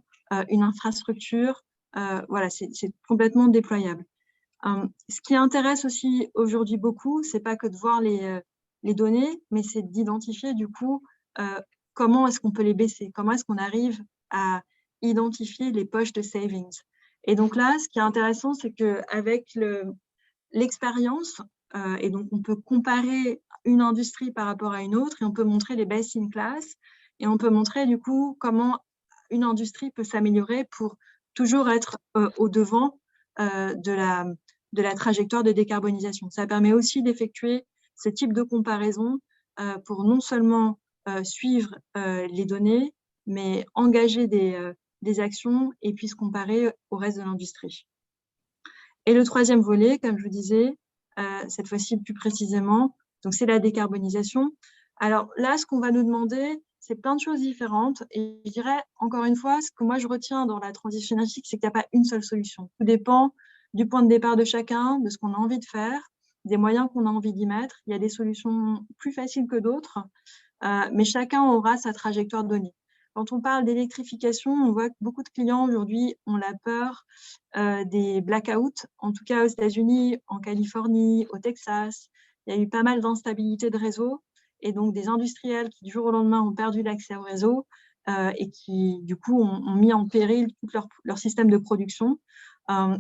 une infrastructure. Voilà, c'est complètement déployable. Ce qui intéresse aussi aujourd'hui beaucoup, c'est pas que de voir les données, mais c'est d'identifier du coup comment est-ce qu'on peut les baisser, comment est-ce qu'on arrive à identifier les poches de savings. Et donc là, ce qui est intéressant, c'est qu'avec l'expérience, et donc on peut comparer une industrie par rapport à une autre, et on peut montrer les best in class, et on peut montrer du coup comment une industrie peut s'améliorer pour toujours être au devant de la trajectoire de décarbonisation. Ça permet aussi d'effectuer ce type de comparaison pour non seulement suivre les données, mais engager des actions et puis se comparer au reste de l'industrie. Et le troisième volet, comme je vous disais, cette fois-ci plus précisément, donc c'est la décarbonisation. Alors là, ce qu'on va nous demander, c'est plein de choses différentes. Et je dirais, encore une fois, ce que moi je retiens dans la transition énergétique, c'est qu'il n'y a pas une seule solution. Tout dépend du point de départ de chacun, de ce qu'on a envie de faire, des moyens qu'on a envie d'y mettre. Il y a des solutions plus faciles que d'autres, mais chacun aura sa trajectoire donnée. Quand on parle d'électrification, on voit que beaucoup de clients aujourd'hui ont la peur des blackouts, en tout cas aux États-Unis, en Californie, au Texas. Il y a eu pas mal d'instabilité de réseau et donc des industriels qui du jour au lendemain ont perdu l'accès au réseau et qui du coup ont mis en péril tout leur système de production.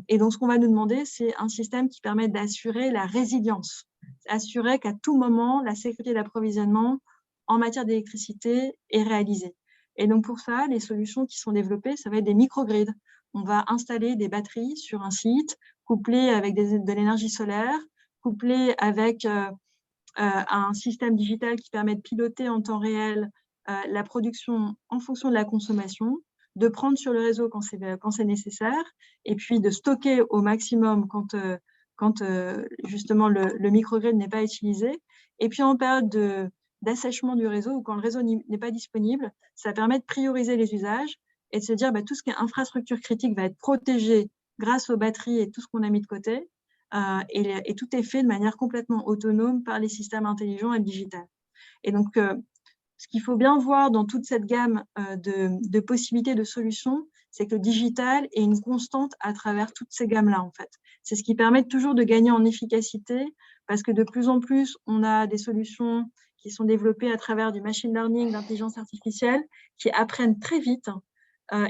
Et donc ce qu'on va nous demander, c'est un système qui permet d'assurer la résilience, assurer qu'à tout moment, la sécurité d'approvisionnement en matière d'électricité est réalisée. Et donc pour ça, les solutions qui sont développées, ça va être des microgrids. On va installer des batteries sur un site, couplé avec de l'énergie solaire, couplé avec un système digital qui permet de piloter en temps réel la production en fonction de la consommation, de prendre sur le réseau quand c'est nécessaire, et puis de stocker au maximum quand justement le microgrid n'est pas utilisé. Et puis en période d'assèchement du réseau ou quand le réseau n'est pas disponible, ça permet de prioriser les usages et de se dire bah, tout ce qui est infrastructure critique va être protégé grâce aux batteries et tout ce qu'on a mis de côté. Et tout est fait de manière complètement autonome par les systèmes intelligents et digitaux. Et donc, ce qu'il faut bien voir dans toute cette gamme de possibilités de solutions, c'est que le digital est une constante à travers toutes ces gammes-là, en fait. C'est ce qui permet toujours de gagner en efficacité, parce que de plus en plus, on a des solutions qui sont développées à travers du machine learning, d'intelligence artificielle, qui apprennent très vite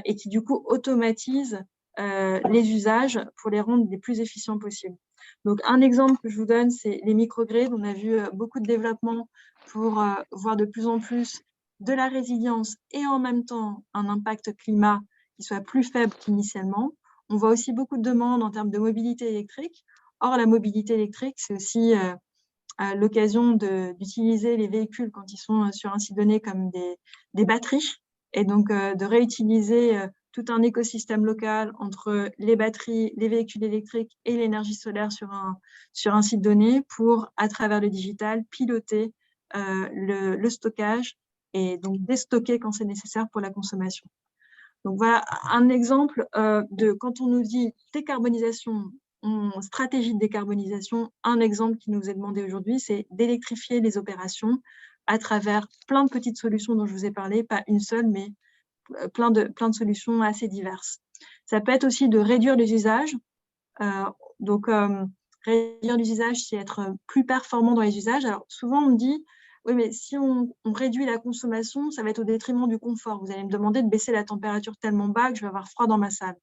et qui, du coup, automatisent les usages pour les rendre les plus efficients possibles. Donc, un exemple que je vous donne, c'est les microgrids. On a vu beaucoup de développement pour voir de plus en plus de la résilience et en même temps un impact climat qui soit plus faible qu'initialement. On voit aussi beaucoup de demandes en termes de mobilité électrique. Or, la mobilité électrique, c'est aussi l'occasion d'utiliser les véhicules quand ils sont sur un site donné comme des batteries et donc de réutiliser tout un écosystème local entre les batteries, les véhicules électriques et l'énergie solaire sur un site donné pour, à travers le digital, piloter le stockage et donc déstocker quand c'est nécessaire pour la consommation. Donc voilà un exemple de quand on nous dit décarbonisation, stratégie de décarbonisation, un exemple qui nous est demandé aujourd'hui, c'est d'électrifier les opérations à travers plein de petites solutions dont je vous ai parlé, pas une seule, mais plein de solutions assez diverses. Ça peut être aussi de réduire les usages. Réduire les usages, c'est être plus performant dans les usages. Alors, souvent, on me dit, oui, mais si on réduit la consommation, ça va être au détriment du confort. Vous allez me demander de baisser la température tellement bas que je vais avoir froid dans ma salle.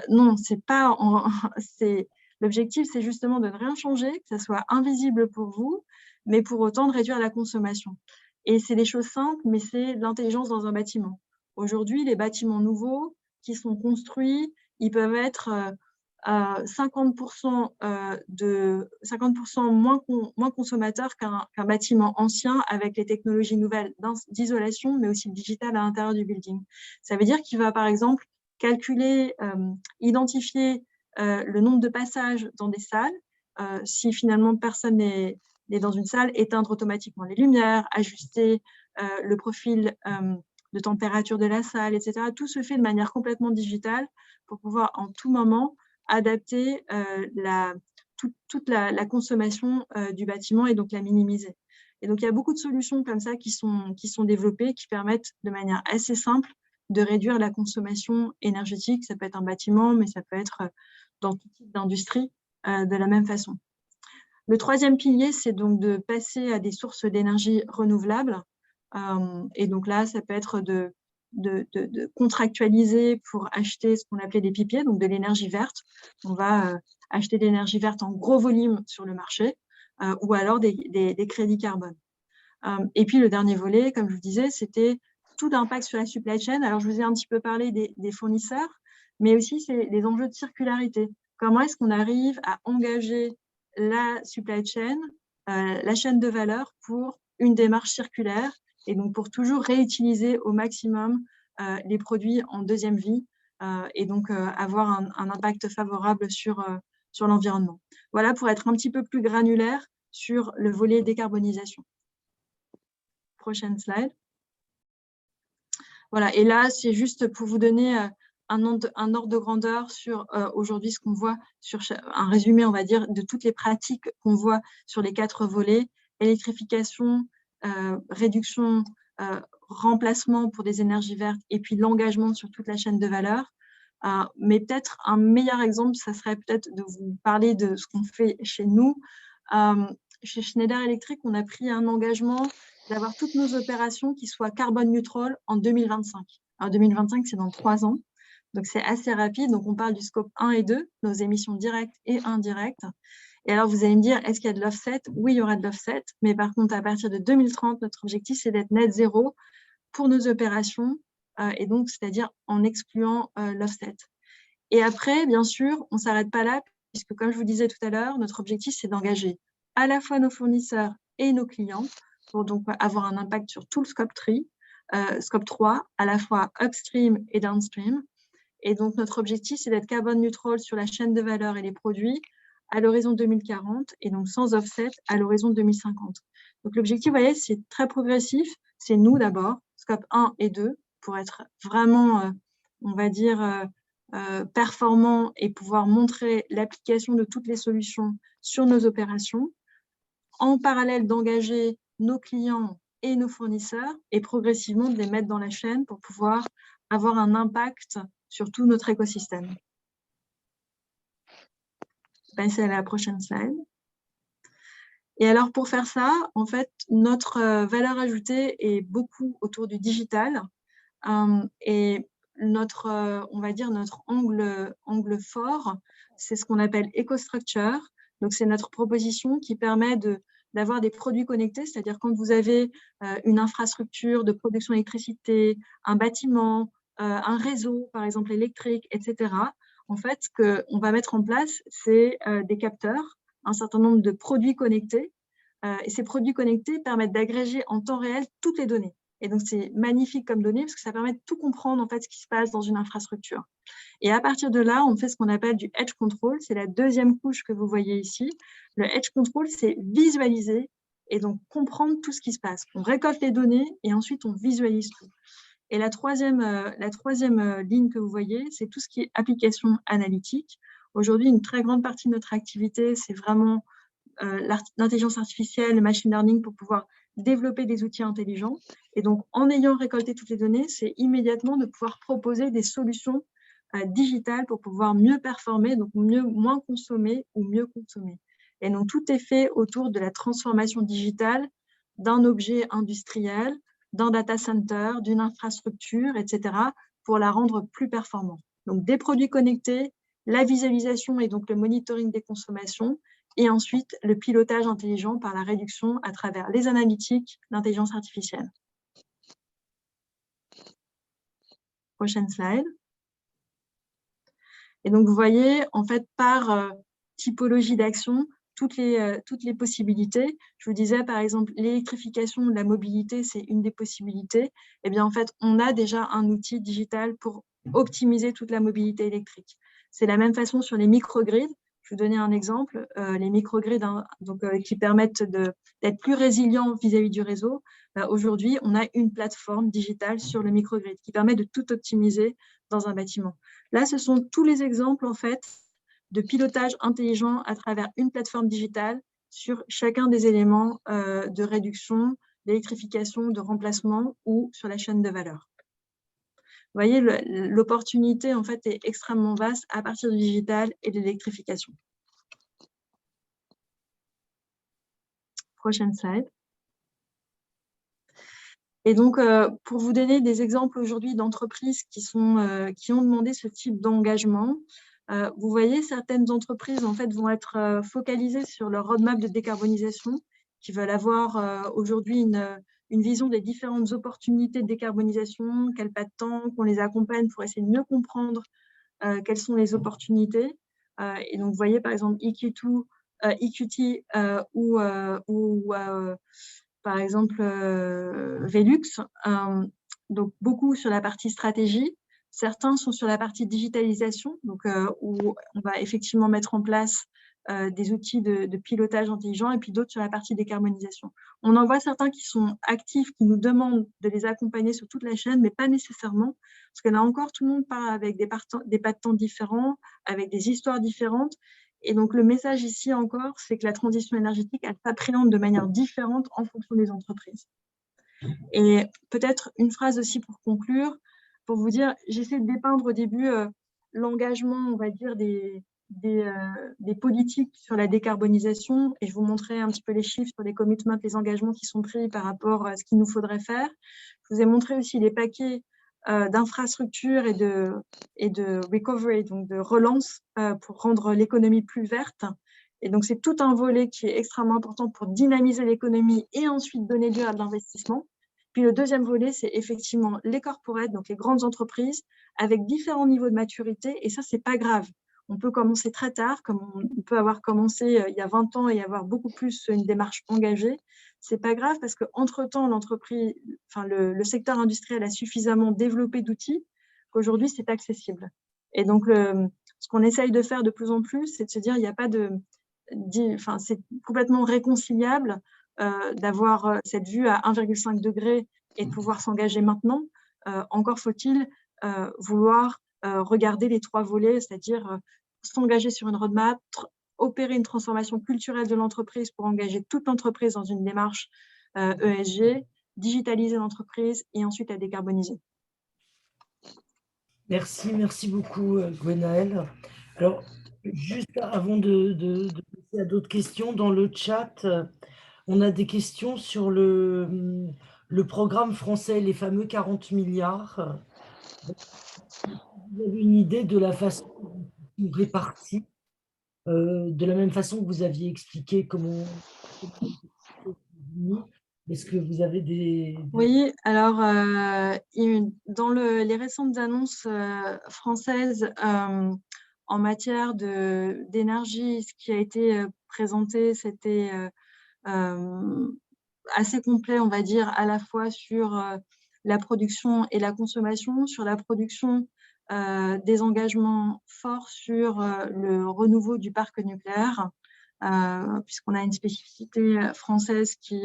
Non, c'est pas. L'objectif, c'est justement de ne rien changer, que ça soit invisible pour vous, mais pour autant de réduire la consommation. Et c'est des choses simples, mais c'est l'intelligence dans un bâtiment. Aujourd'hui, les bâtiments nouveaux qui sont construits, ils peuvent être 50% moins consommateurs qu'un bâtiment ancien avec les technologies nouvelles d'isolation, mais aussi digital à l'intérieur du building. Ça veut dire qu'il va, par exemple, calculer, identifier le nombre de passages dans des salles. Si finalement personne n'est dans une salle, éteindre automatiquement les lumières, ajuster le profil de température de la salle, etc. Tout se fait de manière complètement digitale pour pouvoir en tout moment adapter toute la consommation du bâtiment et donc la minimiser. Et donc, il y a beaucoup de solutions comme ça qui sont développées, qui permettent de manière assez simple de réduire la consommation énergétique. Ça peut être un bâtiment, mais ça peut être dans tout type d'industrie de la même façon. Le troisième pilier, c'est donc de passer à des sources d'énergie renouvelables. Et donc là, ça peut être de contractualiser pour acheter ce qu'on appelait des PPA, donc de l'énergie verte. On va acheter de l'énergie verte en gros volume sur le marché ou alors des crédits carbone. Et puis le dernier volet, comme je vous disais, c'était tout l'impact sur la supply chain. Alors je vous ai un petit peu parlé des fournisseurs, mais aussi c'est les enjeux de circularité. Comment est-ce qu'on arrive à engager la supply chain, la chaîne de valeur pour une démarche circulaire et donc pour toujours réutiliser au maximum les produits en deuxième vie et donc avoir un impact favorable sur l'environnement. Voilà pour être un petit peu plus granulaire sur le volet décarbonisation. Prochaine slide. Voilà, et là, c'est juste pour vous donner un ordre de grandeur sur aujourd'hui ce qu'on voit, sur un résumé, on va dire, de toutes les pratiques qu'on voit sur les 4 volets, électrification, réduction, remplacement pour des énergies vertes, et puis l'engagement sur toute la chaîne de valeur. Mais peut-être un meilleur exemple, ça serait peut-être de vous parler de ce qu'on fait chez nous. Chez Schneider Electric, on a pris un engagement d'avoir toutes nos opérations qui soient carbone neutrales en 2025. Alors 2025, c'est dans 3 ans, donc c'est assez rapide. Donc on parle du scope 1 et 2, nos émissions directes et indirectes. Et alors vous allez me dire, est-ce qu'il y a de l'offset? Oui, il y aura de l'offset, mais par contre, à partir de 2030, notre objectif, c'est d'être net zéro pour nos opérations, et donc c'est-à-dire en excluant l'offset. Et après, bien sûr, on ne s'arrête pas là, puisque comme je vous disais tout à l'heure, notre objectif, c'est d'engager à la fois nos fournisseurs et nos clients pour donc avoir un impact sur tout le scope 3, à la fois upstream et downstream. Et donc, notre objectif, c'est d'être carbone neutral sur la chaîne de valeur et les produits à l'horizon 2040 et donc sans offset à l'horizon 2050. Donc, l'objectif, vous voyez, c'est très progressif. C'est nous d'abord, scope 1 et 2, pour être vraiment, on va dire, performants et pouvoir montrer l'application de toutes les solutions sur nos opérations. En parallèle, d'engager nos clients et nos fournisseurs et progressivement de les mettre dans la chaîne pour pouvoir avoir un impact sur tout notre écosystème. Je vais passer à la prochaine slide. Et alors, pour faire ça, en fait, notre valeur ajoutée est beaucoup autour du digital. Et notre, on va dire, notre angle fort, c'est ce qu'on appelle EcoStructure. Donc, c'est notre proposition qui permet d'avoir des produits connectés, c'est-à-dire quand vous avez une infrastructure de production d'électricité, un bâtiment, un réseau, par exemple électrique, etc. En fait, ce qu'on va mettre en place, c'est des capteurs, un certain nombre de produits connectés. Et ces produits connectés permettent d'agréger en temps réel toutes les données. Et donc, c'est magnifique comme données parce que ça permet de tout comprendre en fait, ce qui se passe dans une infrastructure. Et à partir de là, on fait ce qu'on appelle du edge control. C'est la deuxième couche que vous voyez ici. Le edge control, c'est visualiser et donc comprendre tout ce qui se passe. On récolte les données et ensuite on visualise tout. Et la troisième ligne que vous voyez, c'est tout ce qui est application analytique. Aujourd'hui, une très grande partie de notre activité, c'est vraiment l'intelligence artificielle, le machine learning pour pouvoir développer des outils intelligents. Et donc, en ayant récolté toutes les données, c'est immédiatement de pouvoir proposer des solutions digitales pour pouvoir mieux performer, donc moins consommer ou mieux consommer. Et donc, tout est fait autour de la transformation digitale d'un objet industriel, d'un data center, d'une infrastructure, etc., pour la rendre plus performante. Donc, des produits connectés, la visualisation et donc le monitoring des consommations, et ensuite le pilotage intelligent par la réduction à travers les analytiques, l'intelligence artificielle. Prochaine slide. Et donc, vous voyez, en fait, par typologie d'action, toutes les possibilités. Je vous disais, par exemple, l'électrification de la mobilité, c'est une des possibilités. Eh bien, en fait, on a déjà un outil digital pour optimiser toute la mobilité électrique. C'est la même façon sur les microgrids. Je vais vous donner un exemple. Les microgrids qui permettent d'être plus résilients vis-à-vis du réseau. Aujourd'hui, on a une plateforme digitale sur le microgrid qui permet de tout optimiser dans un bâtiment. Là, ce sont tous les exemples, en fait, de pilotage intelligent à travers une plateforme digitale sur chacun des éléments de réduction, d'électrification, de remplacement ou sur la chaîne de valeur. Vous voyez, l'opportunité, en fait, est extrêmement vaste à partir du digital et de l'électrification. Prochaine slide. Et donc, pour vous donner des exemples aujourd'hui d'entreprises qui ont demandé ce type d'engagement, vous voyez, certaines entreprises en fait, vont être focalisées sur leur roadmap de décarbonisation, qui veulent avoir aujourd'hui une vision des différentes opportunités de décarbonisation, qu'elles pas de temps, qu'on les accompagne pour essayer de mieux comprendre quelles sont les opportunités. Et donc, vous voyez, par exemple, EQT ou par exemple, Velux, donc beaucoup sur la partie stratégie. Certains sont sur la partie digitalisation, donc, où on va effectivement mettre en place des outils de pilotage intelligent, et puis d'autres sur la partie décarbonisation. On en voit certains qui sont actifs, qui nous demandent de les accompagner sur toute la chaîne, mais pas nécessairement, parce que là encore, tout le monde part avec des pas de temps différents, avec des histoires différentes. Et donc, le message ici encore, c'est que la transition énergétique, elle s'appréhende de manière différente en fonction des entreprises. Et peut-être une phrase aussi pour conclure, pour vous dire, j'essaie de dépeindre au début l'engagement, on va dire, des politiques sur la décarbonisation, et je vous montrerai un petit peu les chiffres sur les commitments, les engagements qui sont pris par rapport à ce qu'il nous faudrait faire. Je vous ai montré aussi les paquets d'infrastructures et de recovery, donc de relance pour rendre l'économie plus verte. Et donc, c'est tout un volet qui est extrêmement important pour dynamiser l'économie et ensuite donner lieu à de l'investissement. Puis le deuxième volet, c'est effectivement les corporates, donc les grandes entreprises, avec différents niveaux de maturité. Et ça, c'est pas grave. on peut commencer très tard, comme on peut avoir commencé il y a 20 ans et avoir beaucoup plus une démarche engagée. C'est pas grave parce qu'entre-temps, l'entreprise, enfin, le secteur industriel a suffisamment développé d'outils qu'aujourd'hui, c'est accessible. Et donc, ce qu'on essaye de faire de plus en plus, c'est de se dire, il n'y a pas enfin, c'est complètement réconciliable d'avoir cette vue à 1,5 degré et de pouvoir s'engager maintenant. Encore faut-il vouloir regarder les 3 volets, c'est-à-dire s'engager sur une roadmap, opérer une transformation culturelle de l'entreprise pour engager toute l'entreprise dans une démarche ESG, digitaliser l'entreprise et ensuite la décarboniser.
Merci beaucoup, Gwenaëlle. Alors, juste avant de passer à d'autres questions, dans le chat, on a des questions sur le programme français, les fameux 40 milliards. Vous avez une idée de la façon dont ils sont répartis, de la même façon que vous aviez expliqué comment est-ce que vous avez des...
Oui, alors dans les récentes annonces françaises en matière d'énergie, ce qui a été présenté, c'était assez complet, on va dire, à la fois sur la production et la consommation. Sur la production, des engagements forts sur le renouveau du parc nucléaire, puisqu'on a une spécificité française qui,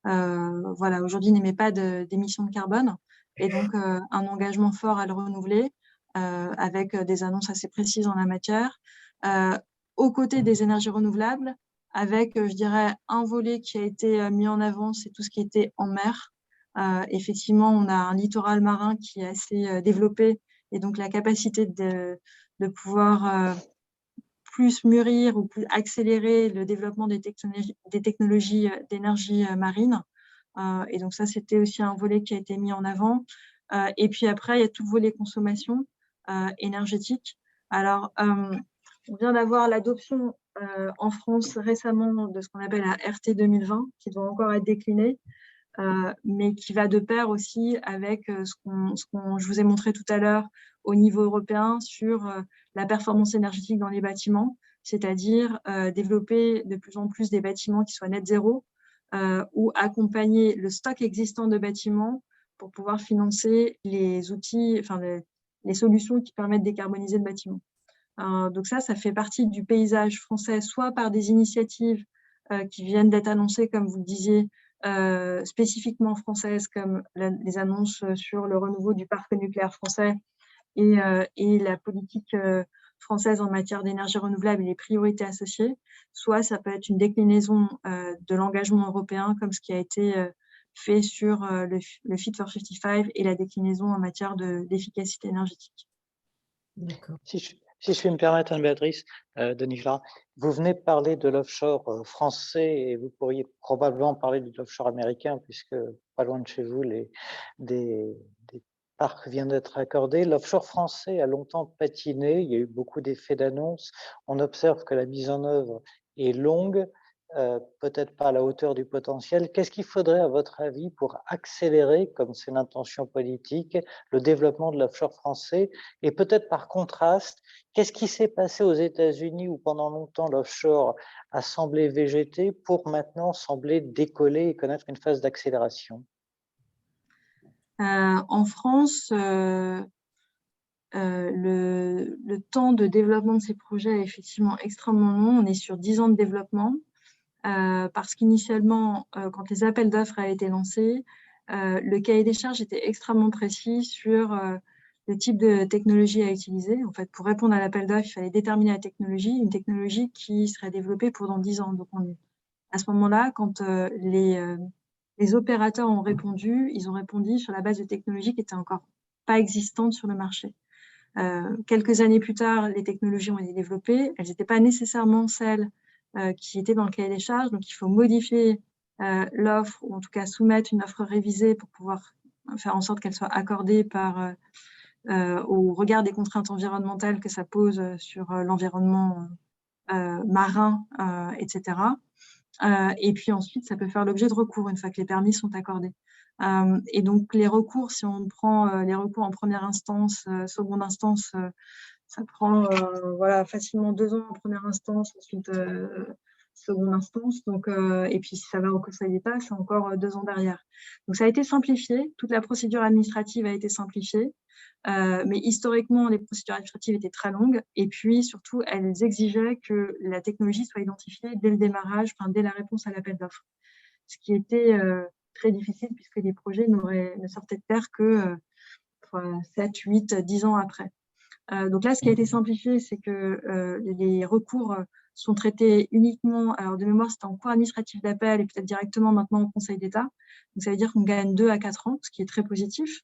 voilà, aujourd'hui n'émet pas d'émissions de carbone, et donc un engagement fort à le renouveler, avec des annonces assez précises en la matière, aux côtés des énergies renouvelables, avec, je dirais, un volet qui a été mis en avant, c'est tout ce qui était en mer. Effectivement, on a un littoral marin qui est assez développé, et donc la capacité de pouvoir plus mûrir ou plus accélérer le développement des technologies d'énergie marine. Et donc ça, c'était aussi un volet qui a été mis en avant. Et puis après, il y a tout le volet consommation énergétique. Alors, on vient d'avoir l'adoption en France récemment de ce qu'on appelle la RT 2020, qui doit encore être déclinée, mais qui va de pair aussi avec je vous ai montré tout à l'heure au niveau européen sur la performance énergétique dans les bâtiments, c'est-à-dire développer de plus en plus des bâtiments qui soient net zéro, ou accompagner le stock existant de bâtiments pour pouvoir financer les outils, enfin les solutions qui permettent de décarboniser le bâtiment. Donc ça fait partie du paysage français, soit par des initiatives qui viennent d'être annoncées, comme vous le disiez, spécifiquement françaises, comme les annonces sur le renouveau du parc nucléaire français et la politique française en matière d'énergie renouvelable et les priorités associées, soit ça peut être une déclinaison de l'engagement européen, comme ce qui a été fait sur le Fit for 55 et la déclinaison en matière d'efficacité énergétique.
D'accord.
Si je puis me permettre, Anne-Béatrice, Denis Lara, vous venez de parler de l'offshore français et vous pourriez probablement parler de l'offshore américain, puisque pas loin de chez vous, des parcs viennent d'être accordés. L'offshore français a longtemps patiné, il y a eu beaucoup d'effets d'annonce. On observe que la mise en œuvre est longue, peut-être pas à la hauteur du potentiel. Qu'est-ce qu'il faudrait, à votre avis, pour accélérer, comme c'est l'intention politique, le développement de l'offshore français? Et peut-être par contraste, qu'est-ce qui s'est passé aux États-Unis où pendant longtemps l'offshore a semblé végéter pour maintenant sembler décoller et connaître une phase d'accélération?
En France, le temps de développement de ces projets est effectivement extrêmement long. On est sur 10 ans de développement. Parce qu'initialement, quand les appels d'offres avaient été lancés, le cahier des charges était extrêmement précis sur le type de technologie à utiliser. En fait, pour répondre à l'appel d'offres, il fallait déterminer la technologie, une technologie qui serait développée pour dans 10 ans. Donc, à ce moment-là, quand les opérateurs ont répondu, ils ont répondu sur la base de technologies qui n'étaient encore pas existantes sur le marché. Quelques années plus tard, les technologies ont été développées. Elles n'étaient pas nécessairement celles qui étaient dans le cahier des charges. Donc, il faut modifier l'offre, ou en tout cas soumettre une offre révisée pour pouvoir faire en sorte qu'elle soit accordée au regard des contraintes environnementales que ça pose sur l'environnement marin, etc. Et puis ensuite, ça peut faire l'objet de recours une fois que les permis sont accordés. Et donc, les recours, si on prend les recours en première instance, seconde instance, Ça prend voilà, facilement 2 ans en première instance, ensuite seconde instance. Donc, et puis, si ça va au Conseil d'État, c'est encore 2 ans derrière. Donc, ça a été simplifié. Toute la procédure administrative a été simplifiée. Mais historiquement, les procédures administratives étaient très longues. Et puis, surtout, elles exigeaient que la technologie soit identifiée dès le démarrage, enfin, dès la réponse à l'appel d'offres. Ce qui était très difficile puisque les projets ne sortaient de terre que 7, 8, 10 ans après. Donc là, ce qui a été simplifié, c'est que les recours sont traités uniquement, alors de mémoire, c'était en cours administratif d'appel et peut-être directement maintenant au Conseil d'État. Donc ça veut dire qu'on gagne 2 à 4 ans, ce qui est très positif.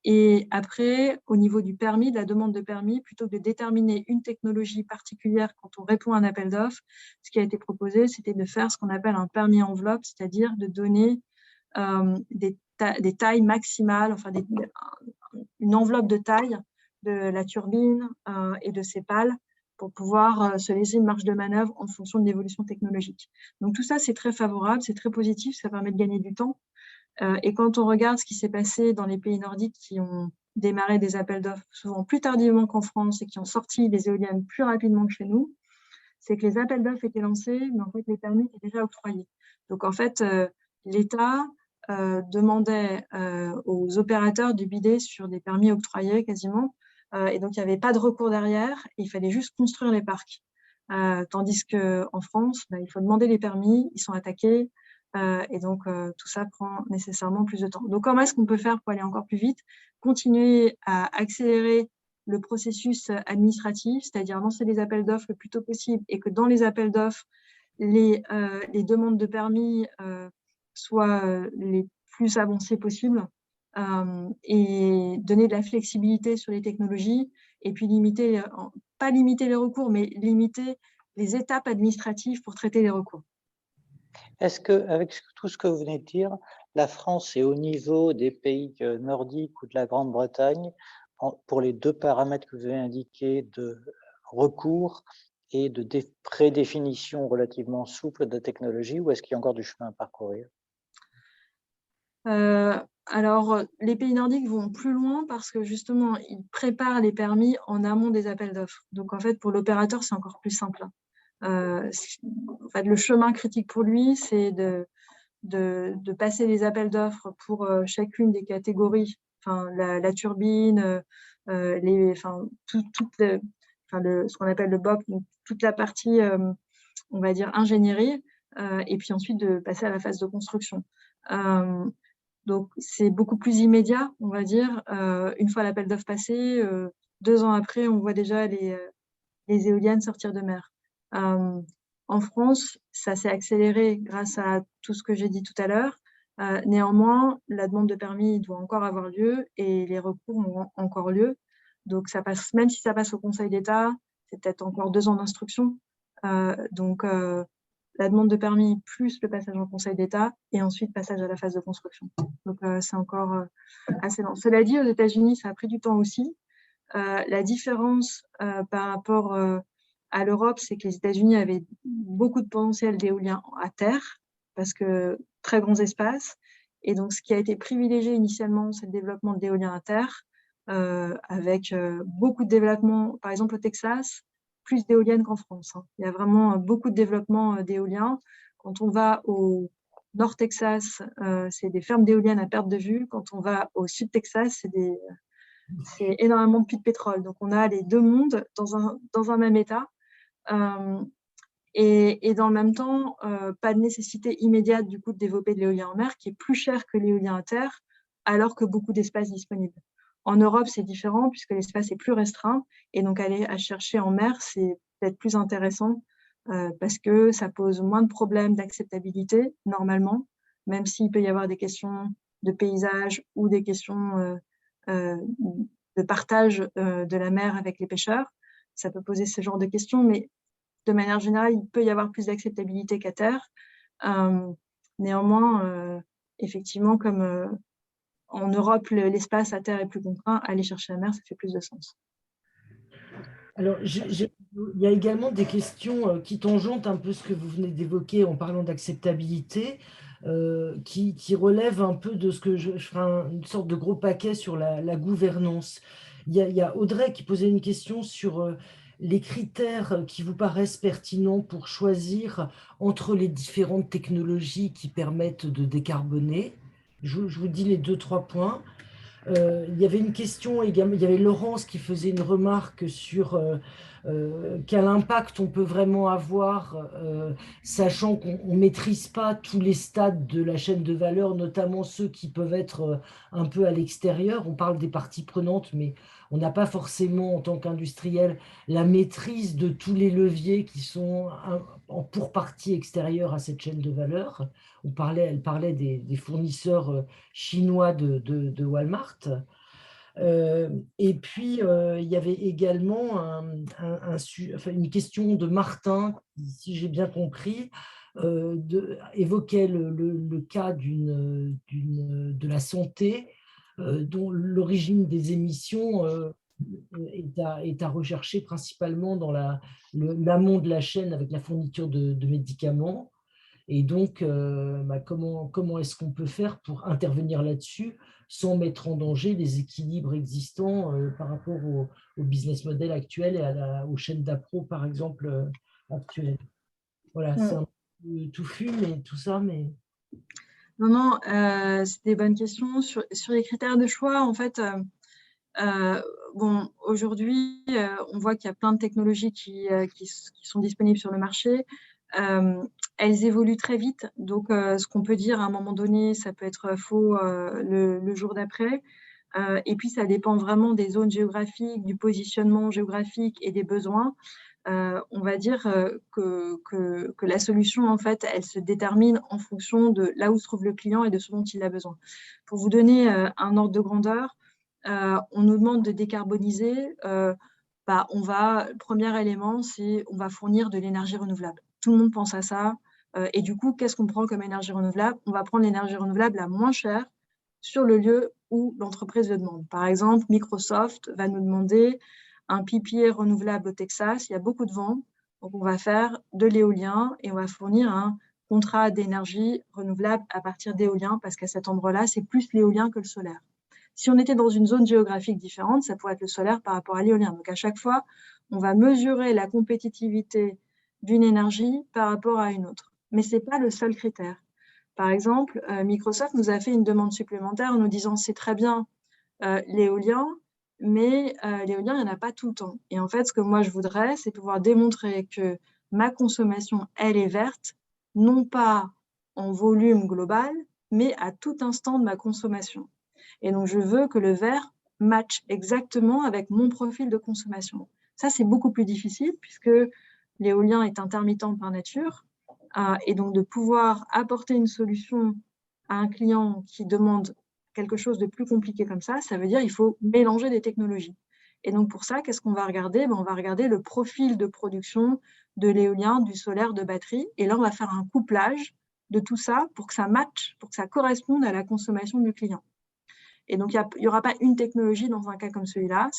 Et après, au niveau du permis, de la demande de permis, plutôt que de déterminer une technologie particulière quand on répond à un appel d'offres, ce qui a été proposé, c'était de faire ce qu'on appelle un permis enveloppe, c'est-à-dire de donner des tailles maximales, enfin une enveloppe de taille de la turbine et de ses pales pour pouvoir se laisser une marge de manœuvre en fonction de l'évolution technologique. Donc tout ça, c'est très favorable, c'est très positif, ça permet de gagner du temps. Et quand on regarde ce qui s'est passé dans les pays nordiques qui ont démarré des appels d'offres souvent plus tardivement qu'en France et qui ont sorti des éoliennes plus rapidement que chez nous, c'est que les appels d'offres étaient lancés, mais en fait, les permis étaient déjà octroyés. Donc, en fait, l'État demandait aux opérateurs de bider sur des permis octroyés quasiment. Et donc, il n'y avait pas de recours derrière. Il fallait juste construire les parcs. Tandis qu'en France, il faut demander les permis, ils sont attaqués. Et donc, tout ça prend nécessairement plus de temps. Donc, comment est-ce qu'on peut faire pour aller encore plus vite? Continuer à accélérer le processus administratif, c'est-à-dire lancer les appels d'offres le plus tôt possible et que dans les appels d'offres, les demandes de permis soient les plus avancées possibles et donner de la flexibilité sur les technologies et puis limiter, pas limiter les recours, mais limiter les étapes administratives pour traiter les recours.
Est-ce qu'avec tout ce que vous venez de dire, la France est au niveau des pays nordiques ou de la Grande-Bretagne pour les 2 paramètres que vous avez indiqués de recours et de prédéfinition relativement souple de la technologie, ou est-ce qu'il y a encore du chemin à parcourir?
Alors, les pays nordiques vont plus loin parce que justement, ils préparent les permis en amont des appels d'offres. Donc, en fait, pour l'opérateur, c'est encore plus simple. En fait, le chemin critique pour lui, c'est de passer les appels d'offres pour chacune des catégories, enfin, la turbine, ce qu'on appelle le BOP, donc toute la partie, on va dire, ingénierie, et puis ensuite de passer à la phase de construction. Donc, c'est beaucoup plus immédiat, on va dire. Une fois l'appel d'offres passé, 2 ans après, on voit déjà les éoliennes sortir de mer. En France, ça s'est accéléré grâce à tout ce que j'ai dit tout à l'heure. Néanmoins, la demande de permis doit encore avoir lieu et les recours ont encore lieu. Donc, ça passe, même si ça passe au Conseil d'État, c'est peut-être encore 2 ans d'instruction. Donc, la demande de permis plus le passage en Conseil d'État et ensuite passage à la phase de construction. Donc, c'est encore assez lent. Cela dit, aux États-Unis, ça a pris du temps aussi. La différence par rapport à l'Europe, c'est que les États-Unis avaient beaucoup de potentiel d'éolien à terre, parce que très grands espaces. Et donc, ce qui a été privilégié initialement, c'est le développement de l'éolien à terre, avec beaucoup de développement, par exemple au Texas, plus d'éoliennes qu'en France. Il y a vraiment beaucoup de développement d'éolien. Quand on va au nord Texas, c'est des fermes d'éoliennes à perte de vue. Quand on va au sud Texas, c'est énormément de puits de pétrole. Donc, on a les 2 mondes dans un même état. Et dans le même temps, pas de nécessité immédiate du coup de développer de l'éolien en mer, qui est plus cher que l'éolien à terre, alors que beaucoup d'espace disponible. En Europe, c'est différent puisque l'espace est plus restreint. Et donc, aller à chercher en mer, c'est peut-être plus intéressant parce que ça pose moins de problèmes d'acceptabilité, normalement, même s'il peut y avoir des questions de paysage ou des questions de partage de la mer avec les pêcheurs. Ça peut poser ce genre de questions, mais de manière générale, il peut y avoir plus d'acceptabilité qu'à terre. Néanmoins, effectivement, comme en Europe, l'espace à terre est plus contraint, aller chercher la mer, ça fait plus de sens.
Alors, il y a également des questions qui tangentent un peu ce que vous venez d'évoquer en parlant d'acceptabilité, qui relèvent un peu de ce que je ferai une sorte de gros paquet sur la gouvernance. Il y a Audrey qui posait une question sur les critères qui vous paraissent pertinents pour choisir entre les différentes technologies qui permettent de décarboner. Je vous dis les 2-3 points. Il y avait une question également, il y avait Laurence qui faisait une remarque sur quel impact on peut vraiment avoir, sachant qu'on ne maîtrise pas tous les stades de la chaîne de valeur, notamment ceux qui peuvent être un peu à l'extérieur. On parle des parties prenantes, mais on n'a pas forcément, en tant qu'industriel, la maîtrise de tous les leviers qui sont pour partie extérieure à cette chaîne de valeur. Elle parlait des fournisseurs chinois de Walmart. Et puis, il y avait également une question de Martin, si j'ai bien compris, évoquait le cas de la santé, dont l'origine des émissions est à rechercher principalement dans l'amont de la chaîne avec la fourniture de médicaments. Et donc, comment est-ce qu'on peut faire pour intervenir là-dessus sans mettre en danger les équilibres existants par rapport au business model actuel et aux chaînes d'appro, par exemple, actuelles. Voilà, c'est un peu touffu, mais tout ça, mais...
Non, non, c'est des bonnes questions. Sur les critères de choix, en fait, bon, aujourd'hui, on voit qu'il y a plein de technologies qui sont disponibles sur le marché. Elles évoluent très vite, donc ce qu'on peut dire à un moment donné, ça peut être faux le jour d'après. Et puis, ça dépend vraiment des zones géographiques, du positionnement géographique et des besoins. On va dire que la solution, en fait, elle se détermine en fonction de là où se trouve le client et de ce dont il a besoin. Pour vous donner un ordre de grandeur, on nous demande de décarboniser. Le premier élément, c'est on va fournir de l'énergie renouvelable. Tout le monde pense à ça. Et du coup, qu'est-ce qu'on prend comme énergie renouvelable? On va prendre l'énergie renouvelable la moins chère sur le lieu où l'entreprise le demande. Par exemple, Microsoft va nous demander un PPA renouvelable au Texas. Il y a beaucoup de vent. Donc, on va faire de l'éolien et on va fournir un contrat d'énergie renouvelable à partir d'éolien parce qu'à cet endroit-là, c'est plus l'éolien que le solaire. Si on était dans une zone géographique différente, ça pourrait être le solaire par rapport à l'éolien. Donc, à chaque fois, on va mesurer la compétitivité d'une énergie par rapport à une autre. Mais ce n'est pas le seul critère. Par exemple, Microsoft nous a fait une demande supplémentaire en nous disant c'est très bien l'éolien, mais l'éolien, il n'y en a pas tout le temps. Et en fait, ce que moi, je voudrais, c'est pouvoir démontrer que ma consommation, elle est verte, non pas en volume global, mais à tout instant de ma consommation. Et donc, je veux que le vert matche exactement avec mon profil de consommation. Ça, c'est beaucoup plus difficile puisque l'éolien est intermittent par nature. Et donc, de pouvoir apporter une solution à un client qui demande quelque chose de plus compliqué comme ça veut dire qu'il faut mélanger des technologies. Et donc, pour ça, qu'est-ce qu'on va regarder? On va regarder le profil de production de l'éolien, du solaire, de batterie. Et là, on va faire un couplage de tout ça pour que ça matche, pour que ça corresponde à la consommation du client. Et donc, il n'y aura pas une technologie dans un cas comme celui-là.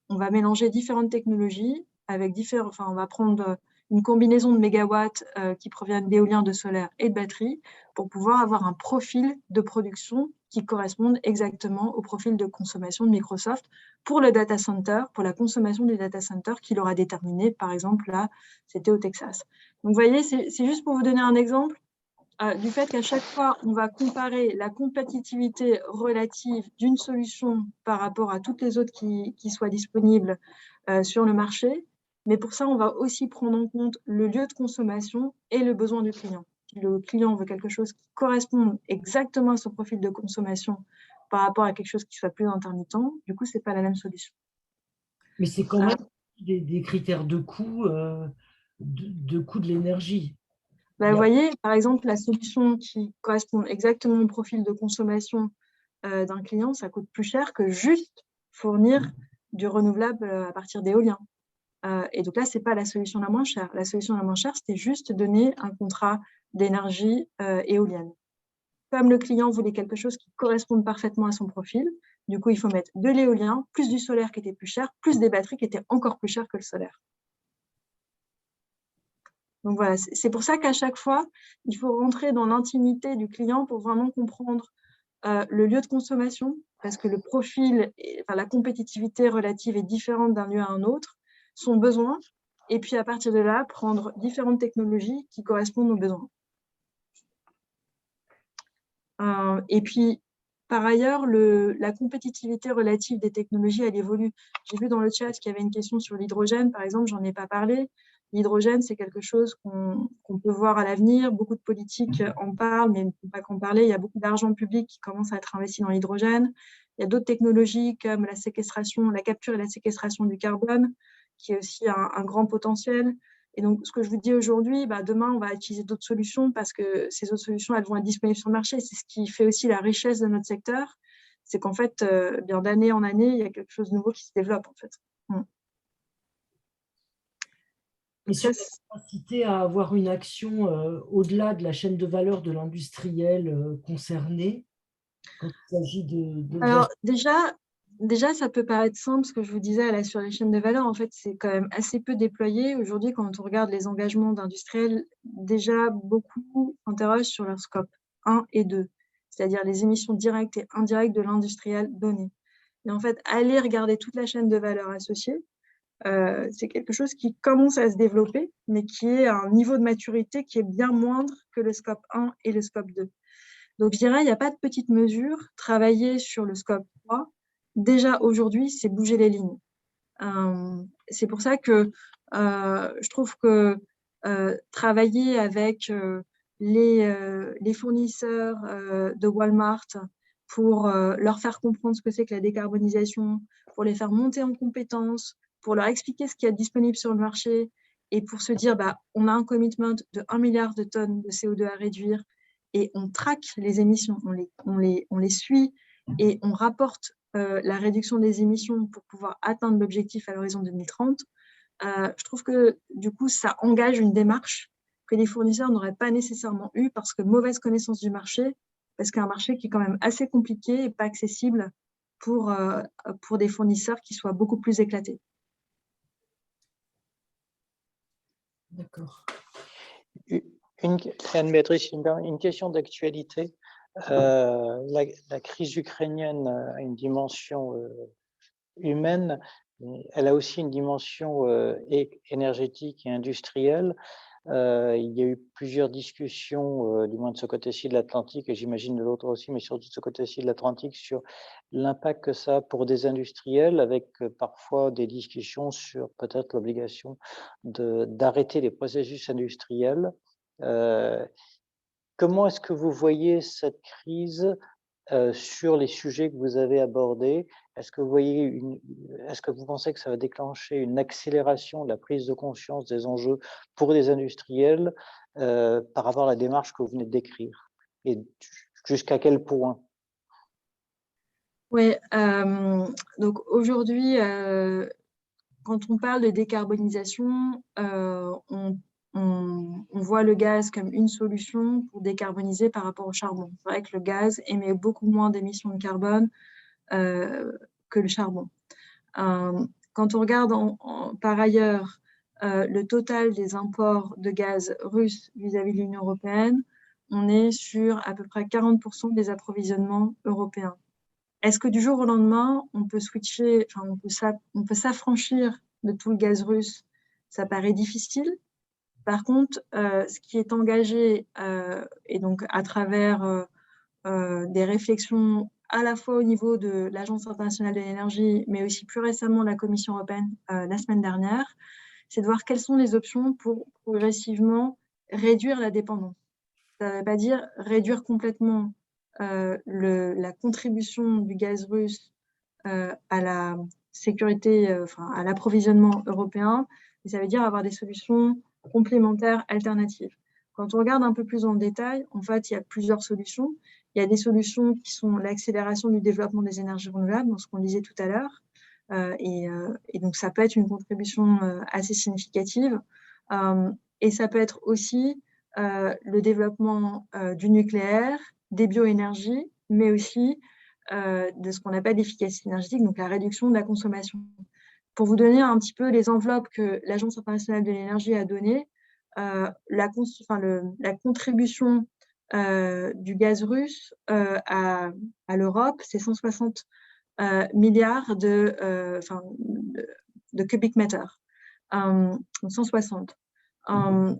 On va mélanger différentes technologies avec on va prendre une combinaison de mégawatts qui proviennent d'éolien, de solaire et de batterie pour pouvoir avoir un profil de production qui corresponde exactement au profil de consommation de Microsoft pour le data center, pour la consommation du data center qu'il aura déterminé. Par exemple, là, c'était au Texas. Donc, vous voyez, c'est juste pour vous donner un exemple du fait qu'à chaque fois, on va comparer la compétitivité relative d'une solution par rapport à toutes les autres qui soient disponibles sur le marché. Mais pour ça, on va aussi prendre en compte le lieu de consommation et le besoin du client. Si le client veut quelque chose qui corresponde exactement à son profil de consommation par rapport à quelque chose qui soit plus intermittent, du coup, ce n'est pas la même solution.
Mais c'est quand même des critères de coût de l'énergie.
Vous voyez, par exemple, la solution qui correspond exactement au profil de consommation d'un client, ça coûte plus cher que juste fournir du renouvelable à partir d'éolien. Et donc là, ce n'est pas la solution la moins chère. La solution la moins chère, c'était juste donner un contrat d'énergie éolienne. Comme le client voulait quelque chose qui corresponde parfaitement à son profil, du coup, il faut mettre de l'éolien, plus du solaire qui était plus cher, plus des batteries qui étaient encore plus chères que le solaire. Donc voilà, c'est pour ça qu'à chaque fois, il faut rentrer dans l'intimité du client pour vraiment comprendre le lieu de consommation, parce que le profil, la compétitivité relative est différente d'un lieu à un autre, son besoin, et puis à partir de là, prendre différentes technologies qui correspondent aux besoins. Et puis, par ailleurs, la compétitivité relative des technologies, elle évolue. J'ai vu dans le chat qu'il y avait une question sur l'hydrogène, par exemple, j'en ai pas parlé. L'hydrogène, c'est quelque chose qu'on peut voir à l'avenir. Beaucoup de politiques en parlent, mais ne font pas qu'en parler. Il y a beaucoup d'argent public qui commence à être investi dans l'hydrogène. Il y a d'autres technologies comme la séquestration, la capture et la séquestration du carbone, qui est aussi un grand potentiel. Et donc, ce que je vous dis aujourd'hui, demain, on va utiliser d'autres solutions parce que ces autres solutions, elles vont être disponibles sur le marché. C'est ce qui fait aussi la richesse de notre secteur. C'est qu'en fait, bien d'année en année, il y a quelque chose de nouveau qui se développe, en fait.
Et sur la capacité à avoir une action au-delà de la chaîne de valeur de l'industriel concerné, quand il s'agit de...
Alors, déjà, ça peut paraître simple, ce que je vous disais là, sur les chaînes de valeur. En fait, c'est quand même assez peu déployé. Aujourd'hui, quand on regarde les engagements d'industriels, déjà, beaucoup s'interrogent sur leur scope 1 et 2, c'est-à-dire les émissions directes et indirectes de l'industriel donné. Et en fait, aller regarder toute la chaîne de valeur associée, c'est quelque chose qui commence à se développer, mais qui est à un niveau de maturité qui est bien moindre que le scope 1 et le scope 2. Donc, je dirais, il n'y a pas de petite mesure. Travailler sur le scope 3, déjà aujourd'hui, c'est bouger les lignes. C'est pour ça que je trouve que travailler avec les fournisseurs de Walmart pour leur faire comprendre ce que c'est que la décarbonisation, pour les faire monter en compétences, pour leur expliquer ce qu'il y a disponible sur le marché et pour se dire, on a un commitment de 1 milliard de tonnes de CO2 à réduire et on traque les émissions, on les suit et on rapporte la réduction des émissions pour pouvoir atteindre l'objectif à l'horizon 2030, je trouve que du coup, ça engage une démarche que les fournisseurs n'auraient pas nécessairement eue parce que mauvaise connaissance du marché, parce qu'un marché qui est quand même assez compliqué et pas accessible pour des fournisseurs qui soient beaucoup plus éclatés.
D'accord.
Anne-Béatrice, une question d'actualité. La crise ukrainienne a une dimension humaine, elle a aussi une dimension énergétique et industrielle. Il y a eu plusieurs discussions, du moins de ce côté-ci de l'Atlantique, et j'imagine de l'autre aussi, mais surtout de ce côté-ci de l'Atlantique, sur l'impact que ça a pour des industriels, avec parfois des discussions sur peut-être l'obligation d'arrêter les processus industriels. Comment est-ce que vous voyez cette crise sur les sujets que vous avez abordés? Est-ce que vous pensez que ça va déclencher une accélération de la prise de conscience des enjeux pour les industriels par rapport à la démarche que vous venez de décrire? Et jusqu'à quel point?
Oui, donc aujourd'hui, quand on parle de décarbonisation, on voit le gaz comme une solution pour décarboniser par rapport au charbon. C'est vrai que le gaz émet beaucoup moins d'émissions de carbone que le charbon. Quand on regarde par ailleurs le total des imports de gaz russe vis-à-vis de l'Union européenne, on est sur à peu près 40% des approvisionnements européens. Est-ce que du jour au lendemain, on peut switcher, on peut s'affranchir de tout le gaz russe? Ça paraît difficile. Par contre, ce qui est engagé, et donc à travers des réflexions à la fois au niveau de l'Agence internationale de l'énergie, mais aussi plus récemment la Commission européenne la semaine dernière, c'est de voir quelles sont les options pour progressivement réduire la dépendance. Ça ne veut pas dire réduire complètement la contribution du gaz russe à la sécurité, à l'approvisionnement européen, mais ça veut dire avoir des solutions complémentaires, alternatives. Quand on regarde un peu plus dans le détail, en fait, il y a plusieurs solutions. Il y a des solutions qui sont l'accélération du développement des énergies renouvelables, dans ce qu'on disait tout à l'heure, et donc ça peut être une contribution assez significative. Et ça peut être aussi le développement du nucléaire, des bioénergies, mais aussi de ce qu'on appelle l'efficacité énergétique, donc la réduction de la consommation. Pour vous donner un petit peu les enveloppes que l'Agence internationale de l'énergie a données, la contribution du gaz russe à l'Europe, c'est 160 milliards de cubic mètres, 160. On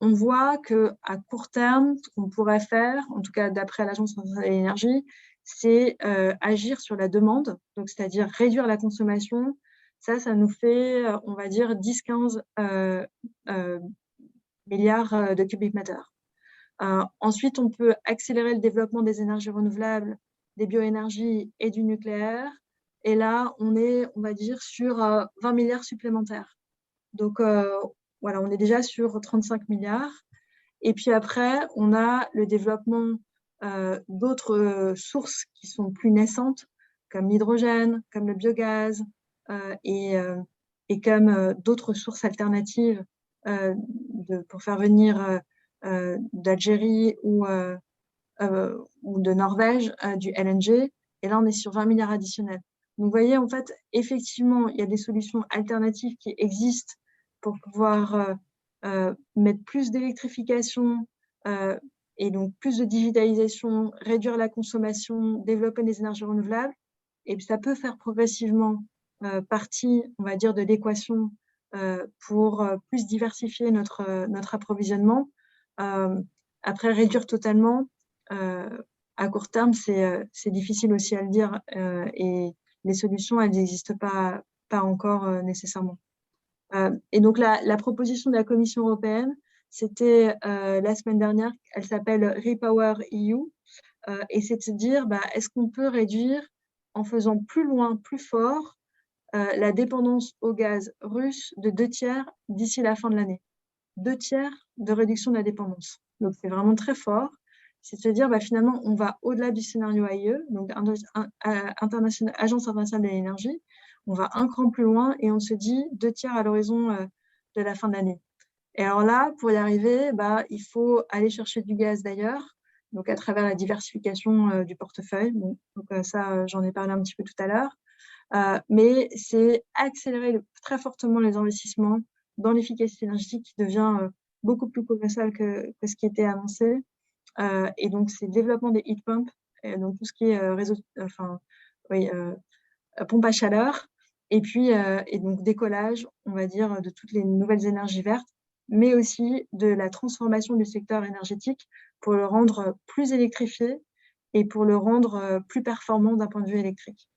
voit qu'à court terme, ce qu'on pourrait faire, en tout cas d'après l'Agence internationale de l'énergie, c'est agir sur la demande, donc c'est-à-dire réduire la consommation. Ça nous fait, on va dire, 10-15 milliards de cubic mètres. Ensuite, on peut accélérer le développement des énergies renouvelables, des bioénergies et du nucléaire. Et là, on est, on va dire, sur 20 milliards supplémentaires. Donc, voilà, on est déjà sur 35 milliards. Et puis après, on a le développement d'autres sources qui sont plus naissantes, comme l'hydrogène, comme le biogaz, et comme d'autres sources alternatives pour faire venir d'Algérie ou de Norvège du LNG. Et là, on est sur 20 milliards additionnels. Donc, vous voyez, en fait, effectivement, il y a des solutions alternatives qui existent pour pouvoir mettre plus d'électrification et donc plus de digitalisation, réduire la consommation, développer des énergies renouvelables. Et puis, ça peut faire progressivement partie, on va dire, de l'équation pour plus diversifier notre approvisionnement. Après, réduire totalement, à court terme, c'est difficile aussi à le dire et les solutions, elles n'existent pas encore nécessairement. Et donc, la proposition de la Commission européenne, c'était la semaine dernière, elle s'appelle Repower EU, et c'est de se dire, est-ce qu'on peut réduire en faisant plus loin, plus fort, la dépendance au gaz russe de 2/3 d'ici la fin de l'année. 2/3 de réduction de la dépendance. Donc, c'est vraiment très fort. C'est de se dire, finalement, on va au-delà du scénario AIE, donc Agence internationale de l'énergie. On va un cran plus loin et on se dit 2/3 à l'horizon de la fin de l'année. Et alors là, pour y arriver, il faut aller chercher du gaz d'ailleurs, donc à travers la diversification du portefeuille. Bon, donc ça, j'en ai parlé un petit peu tout à l'heure. Mais c'est accélérer très fortement les investissements dans l'efficacité énergétique qui devient beaucoup plus colossal que ce qui était annoncé. Et donc, c'est le développement des heat pumps, donc tout ce qui est pompe à chaleur, et puis et donc décollage, on va dire, de toutes les nouvelles énergies vertes, mais aussi de la transformation du secteur énergétique pour le rendre plus électrifié et pour le rendre plus performant d'un point de vue électrique.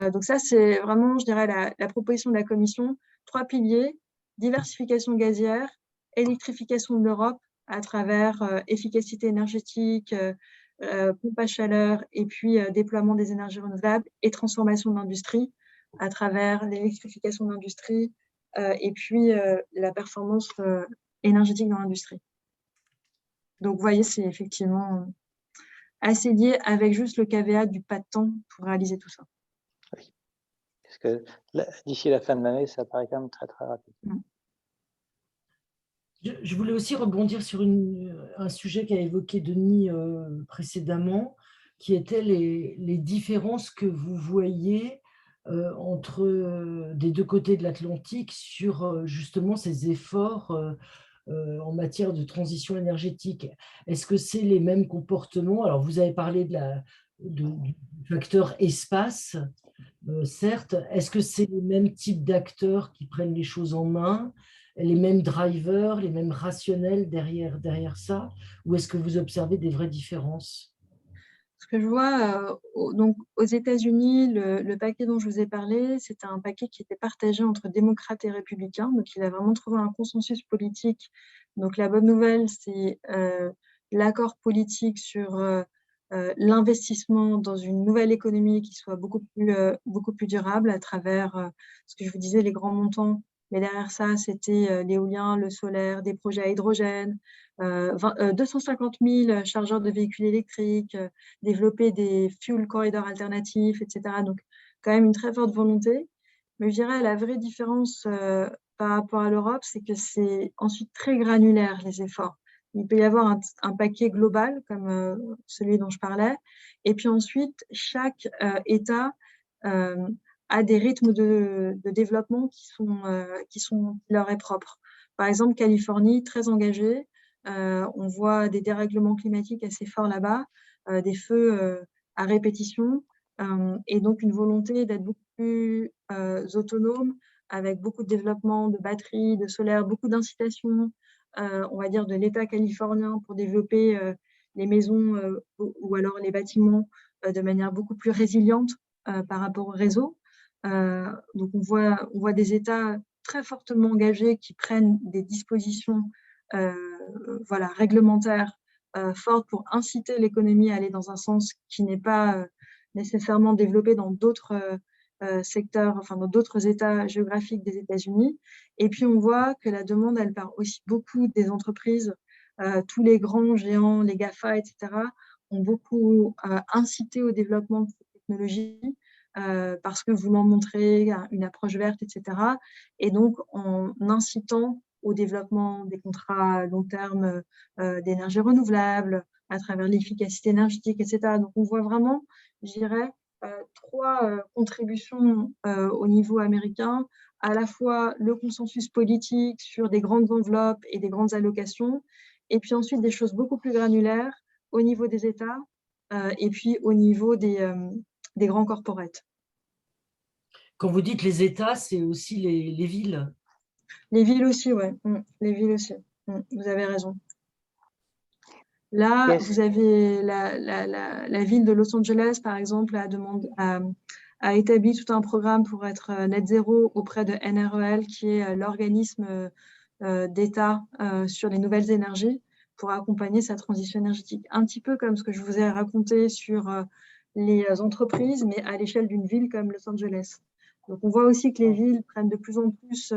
Donc ça, c'est vraiment, je dirais, la proposition de la Commission. 3 piliers, diversification gazière, électrification de l'Europe à travers efficacité énergétique, pompe à chaleur et puis déploiement des énergies renouvelables et transformation de l'industrie à travers l'électrification de l'industrie et puis la performance énergétique dans l'industrie. Donc, vous voyez, c'est effectivement assez lié avec juste le caveat du pas de temps pour réaliser tout ça.
Oui, parce que d'ici la fin de l'année, ça paraît quand même très, très rapide.
Je voulais aussi rebondir sur un sujet qu'a évoqué Denis précédemment, qui étaient les différences que vous voyez entre des deux côtés de l'Atlantique sur justement ces efforts en matière de transition énergétique. Est-ce que c'est les mêmes comportements? Alors, vous avez parlé du facteur espace, certes. Est-ce que c'est les mêmes types d'acteurs qui prennent les choses en main, les mêmes drivers, les mêmes rationnels derrière ça? Ou est-ce que vous observez des vraies différences?
Ce que je vois, donc aux États-Unis, le paquet dont je vous ai parlé, c'était un paquet qui était partagé entre démocrates et républicains. Donc, il a vraiment trouvé un consensus politique. Donc, la bonne nouvelle, c'est l'accord politique sur l'investissement dans une nouvelle économie qui soit beaucoup plus durable à travers ce que je vous disais, les grands montants. Mais derrière ça, c'était l'éolien, le solaire, des projets à hydrogène, 250 000 chargeurs de véhicules électriques, développer des fuel corridors alternatifs, etc. Donc, quand même une très forte volonté. Mais je dirais la vraie différence par rapport à l'Europe, c'est que c'est ensuite très granulaire, les efforts. Il peut y avoir un paquet global, comme celui dont je parlais. Et puis ensuite, chaque État a des rythmes de développement qui leur est propre. Par exemple, Californie, très engagée, On voit des dérèglements climatiques assez forts là-bas, des feux à répétition, et donc une volonté d'être beaucoup plus autonome, avec beaucoup de développement de batteries, de solaire, beaucoup d'incitations, on va dire de l'État californien pour développer les maisons ou alors les bâtiments de manière beaucoup plus résiliente par rapport au réseau. Donc on voit des États très fortement engagés qui prennent des dispositions voilà, réglementaires fortes pour inciter l'économie à aller dans un sens qui n'est pas nécessairement développé dans d'autres secteurs, enfin dans d'autres États géographiques des États-Unis. Et puis on voit que la demande, elle part aussi beaucoup des entreprises. Tous les grands géants, les GAFA, etc., ont beaucoup incité au développement de ces technologies parce que voulant montrer une approche verte, etc. Et donc, en incitant au développement des contrats à long terme d'énergie renouvelable, à travers l'efficacité énergétique, etc. Donc, on voit vraiment, je dirais, trois contributions au niveau américain, à la fois le consensus politique sur des grandes enveloppes et des grandes allocations, et puis ensuite des choses beaucoup plus granulaires au niveau des États et puis au niveau des grands corporates.
Quand vous dites les États, c'est aussi les villes.
Les villes aussi, ouais. Les villes aussi. Vous avez raison. Là, vous avez la ville de Los Angeles, par exemple, a établi tout un programme pour être net zéro auprès de NREL, qui est l'organisme d'État sur les nouvelles énergies, pour accompagner sa transition énergétique. Un petit peu comme ce que je vous ai raconté sur les entreprises, mais à l'échelle d'une ville comme Los Angeles. Donc, on voit aussi que les villes prennent de plus en plus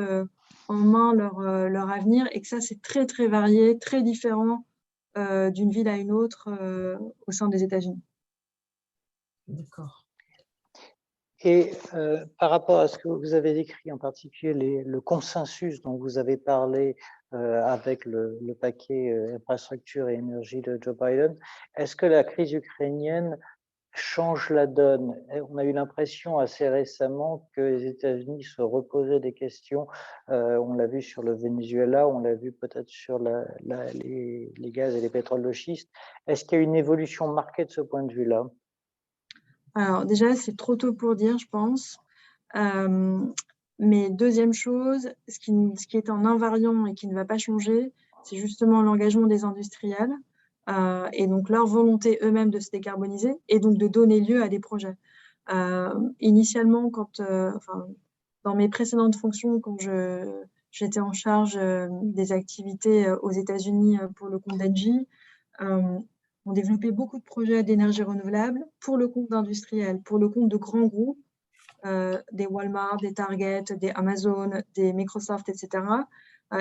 en main leur avenir, et que ça, c'est très, très varié, très différent d'une ville à une autre au sein des États-Unis.
D'accord.
Et par rapport à ce que vous avez décrit, en particulier le consensus dont vous avez parlé avec le paquet infrastructure et énergie de Joe Biden, est-ce que la crise ukrainienne change la donne? On a eu l'impression assez récemment que les États-Unis se reposaient des questions. On l'a vu sur le Venezuela, on l'a vu peut-être sur les gaz et les pétroles de schiste. Est-ce qu'il y a une évolution marquée de ce point de vue-là?
Alors déjà, c'est trop tôt pour dire, je pense. Mais deuxième chose, ce qui est en invariant et qui ne va pas changer, c'est justement l'engagement des industriels et donc leur volonté eux-mêmes de se décarboniser et donc de donner lieu à des projets. Initialement, dans mes précédentes fonctions, quand j'étais en charge des activités aux États-Unis pour le compte d'Engie, on développait beaucoup de projets d'énergie renouvelable pour le compte d'industriels, pour le compte de grands groupes, des Walmart, des Target, des Amazon, des Microsoft, etc.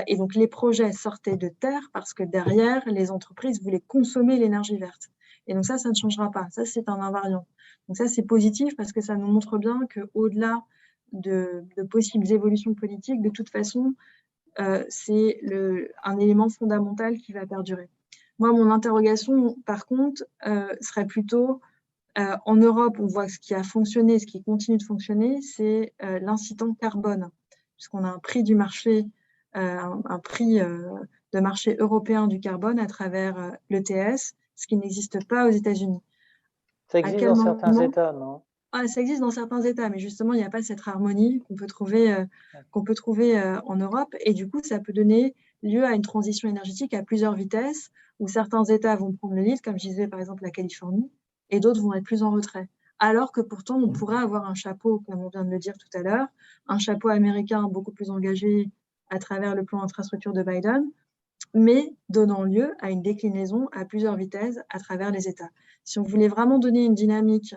Et donc, les projets sortaient de terre parce que derrière, les entreprises voulaient consommer l'énergie verte. Et donc, ça ne changera pas. Ça, c'est un invariant. Donc, ça, c'est positif parce que ça nous montre bien qu'au-delà de possibles évolutions politiques, de toute façon, c'est un élément fondamental qui va perdurer. Moi, mon interrogation, par contre, serait plutôt, en Europe, on voit ce qui a fonctionné, ce qui continue de fonctionner, c'est l'incitant carbone, puisqu'on a un prix du marché, un prix de marché européen du carbone à travers l'ETS, ce qui n'existe pas aux États-Unis.
Ça existe dans certains États, non?
Ça existe dans certains États, mais justement, il n'y a pas cette harmonie qu'on peut trouver en Europe. Et du coup, ça peut donner lieu à une transition énergétique à plusieurs vitesses, où certains États vont prendre le lead, comme je disais par exemple la Californie, et d'autres vont être plus en retrait. Alors que pourtant, on pourrait avoir un chapeau, comme on vient de le dire tout à l'heure, un chapeau américain beaucoup plus engagé à travers le plan infrastructure de Biden, mais donnant lieu à une déclinaison à plusieurs vitesses à travers les États. Si on voulait vraiment donner une dynamique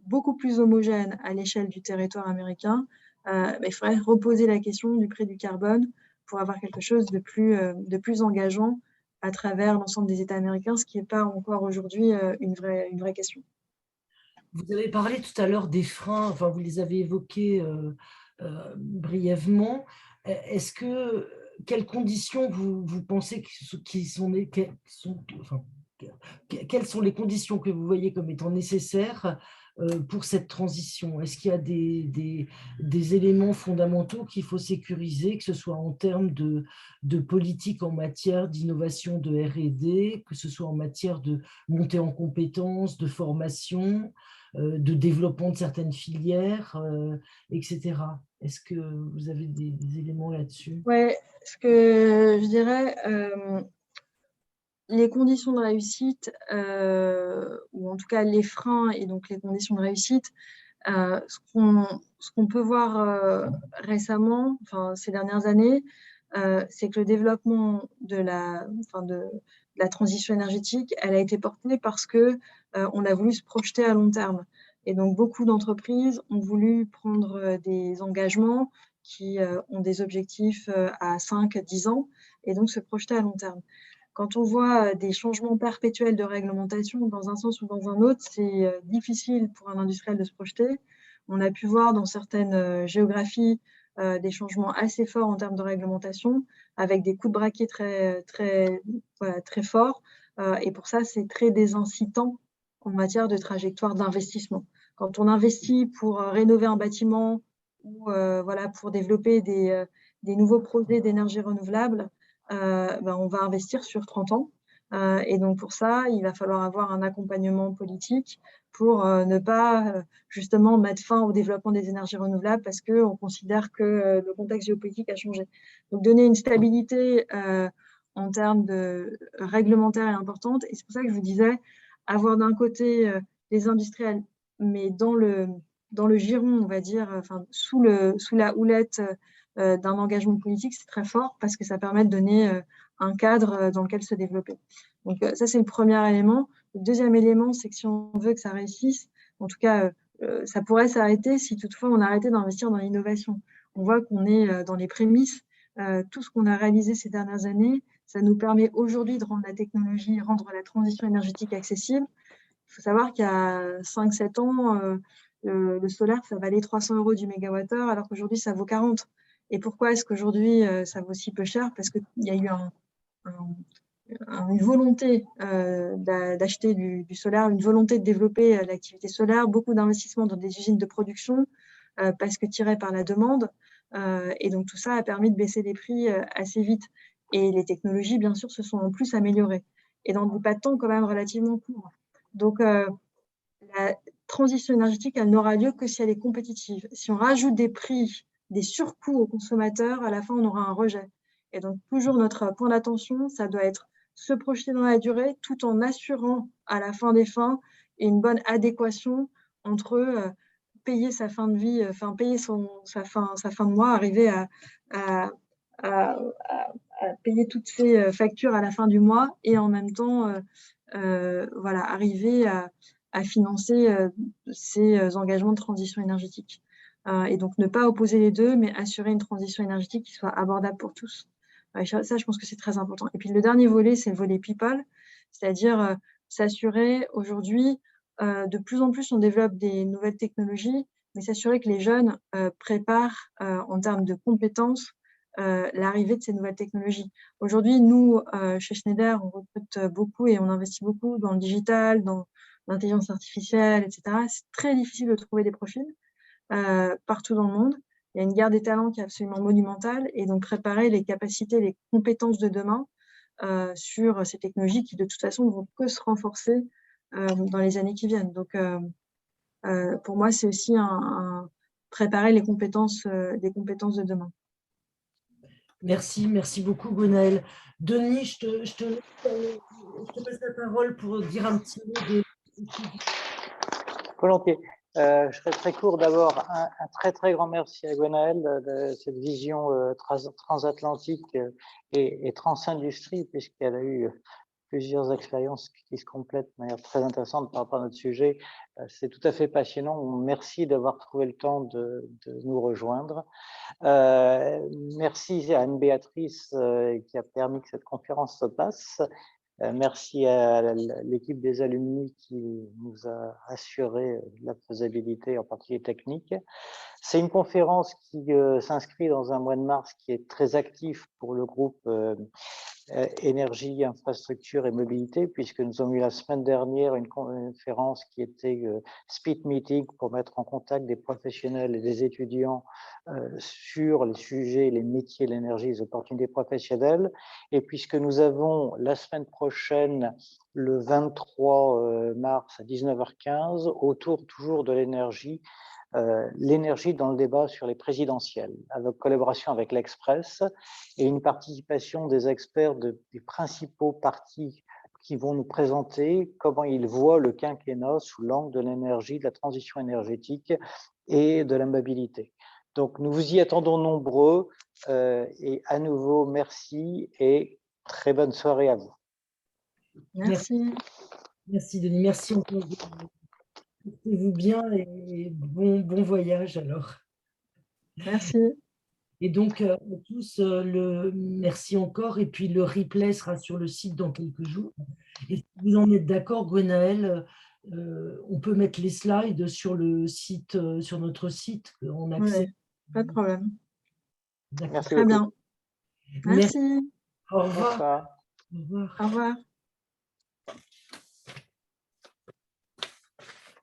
beaucoup plus homogène à l'échelle du territoire américain, il faudrait reposer la question du prix du carbone pour avoir quelque chose de plus engageant à travers l'ensemble des États américains, ce qui n'est pas encore aujourd'hui une vraie question.
Vous avez parlé tout à l'heure des freins, enfin vous les avez évoqués brièvement. Quelles conditions vous pensez quelles sont les conditions que vous voyez comme étant nécessaires pour cette transition? Est-ce qu'il y a des éléments fondamentaux qu'il faut sécuriser, que ce soit en termes de politique en matière d'innovation de R&D, que ce soit en matière de montée en compétences, de formation, de développement de certaines filières, etc. Est-ce que vous avez des éléments là-dessus?
Ouais, ce que je dirais, les conditions de réussite, ou en tout cas les freins et donc les conditions de réussite, ce qu'on peut voir récemment, enfin ces dernières années, c'est que le développement de la transition énergétique, elle a été portée parce que on a voulu se projeter à long terme. Et donc beaucoup d'entreprises ont voulu prendre des engagements qui ont des objectifs à 5-10 ans et donc se projeter à long terme. Quand on voit des changements perpétuels de réglementation dans un sens ou dans un autre, c'est difficile pour un industriel de se projeter. On a pu voir dans certaines géographies des changements assez forts en termes de réglementation, avec des coups de braquet voilà, très forts. Et pour ça, c'est très désincitant en matière de trajectoire d'investissement. Quand on investit pour rénover un bâtiment ou voilà, pour développer des nouveaux projets d'énergie renouvelable, on va investir sur 30 ans. Et donc pour ça, il va falloir avoir un accompagnement politique pour ne pas justement mettre fin au développement des énergies renouvelables parce qu'on considère que le contexte géopolitique a changé. Donc donner une stabilité en termes de réglementaire est importante. Et c'est pour ça que je vous disais, avoir d'un côté les industriels, mais dans le giron, on va dire, enfin, sous la houlette d'un engagement politique, c'est très fort parce que ça permet de donner un cadre dans lequel se développer. Donc ça, c'est le premier élément. Le deuxième élément, c'est que si on veut que ça réussisse, en tout cas, ça pourrait s'arrêter si toutefois on arrêtait d'investir dans l'innovation. On voit qu'on est dans les prémices. Tout ce qu'on a réalisé ces dernières années, ça nous permet aujourd'hui de rendre la technologie, rendre la transition énergétique accessible. Il faut savoir qu'il y a 5-7 ans, le solaire, ça valait 300 € du mégawattheure, alors qu'aujourd'hui, ça vaut 40. Et pourquoi est-ce qu'aujourd'hui, ça vaut si peu cher? Parce qu'il y a eu une volonté d'acheter du solaire, une volonté de développer l'activité solaire, beaucoup d'investissements dans des usines de production, parce que tiré par la demande. Et donc, tout ça a permis de baisser les prix assez vite. Et les technologies, bien sûr, se sont en plus améliorées. Et dans des pas de temps quand même relativement courts. Donc, la transition énergétique, elle n'aura lieu que si elle est compétitive. Si on rajoute des prix, des surcoûts aux consommateurs, à la fin, on aura un rejet. Et donc, toujours notre point d'attention, ça doit être se projeter dans la durée tout en assurant à la fin des fins une bonne adéquation entre payer sa fin de vie, enfin payer sa fin de mois, arriver à, à, à, à payer toutes ses factures à la fin du mois et en même temps voilà, arriver à financer ces engagements de transition énergétique. Et donc, ne pas opposer les deux, mais assurer une transition énergétique qui soit abordable pour tous. Ça, je pense que c'est très important. Et puis, le dernier volet, c'est le volet people, c'est-à-dire s'assurer aujourd'hui, de plus en plus, on développe des nouvelles technologies, mais s'assurer que les jeunes préparent en termes de compétences l'arrivée de ces nouvelles technologies. Aujourd'hui, nous, chez Schneider, on recrute beaucoup et on investit beaucoup dans le digital, dans l'intelligence artificielle, etc. C'est très difficile de trouver des profils partout dans le monde. Il y a une guerre des talents qui est absolument monumentale et donc préparer les capacités, les compétences de demain sur ces technologies qui, de toute façon, ne vont que se renforcer dans les années qui viennent. Donc, pour moi, c'est aussi préparer les compétences, des compétences de demain.
Merci beaucoup Gwenaëlle. Denis, je te passe la parole pour dire un petit mot de...
Volontiers. Je serai très court. D'abord, un très très grand merci à Gwenaëlle de cette vision transatlantique et transindustrie, puisqu'elle a eu plusieurs expériences qui se complètent de manière très intéressante par rapport à notre sujet. C'est tout à fait passionnant. Merci d'avoir trouvé le temps de nous rejoindre. Merci à Anne-Béatrice qui a permis que cette conférence se passe. Merci à l'équipe des alumni qui nous a assuré la faisabilité, en particulier technique. C'est une conférence qui s'inscrit dans un mois de mars qui est très actif pour le groupe énergie, infrastructure et mobilité, puisque nous avons eu la semaine dernière une conférence qui était Speed Meeting pour mettre en contact des professionnels et des étudiants sur les sujets, les métiers, l'énergie, les opportunités professionnelles. Et puisque nous avons la semaine prochaine, le 23 mars à 19h15, autour toujours de l'énergie, l'énergie dans le débat sur les présidentielles, avec collaboration avec l'Express et une participation des experts des principaux partis qui vont nous présenter comment ils voient le quinquennat sous l'angle de l'énergie, de la transition énergétique et de la mobilité. Donc nous vous y attendons nombreux et à nouveau merci et très bonne soirée à vous.
Merci.
Merci Denis, merci encore. Portez-vous bien et bon voyage alors.
Merci.
Et donc à tous, merci encore. Et puis le replay sera sur le site dans quelques jours. Et si vous en êtes d'accord, Gwenaëlle, on peut mettre les slides sur le site, sur notre site en accès.
Oui, pas de problème.
Merci
Très
beaucoup.
bien. Merci.
Au revoir.
Bonsoir.
Au revoir.
Au revoir.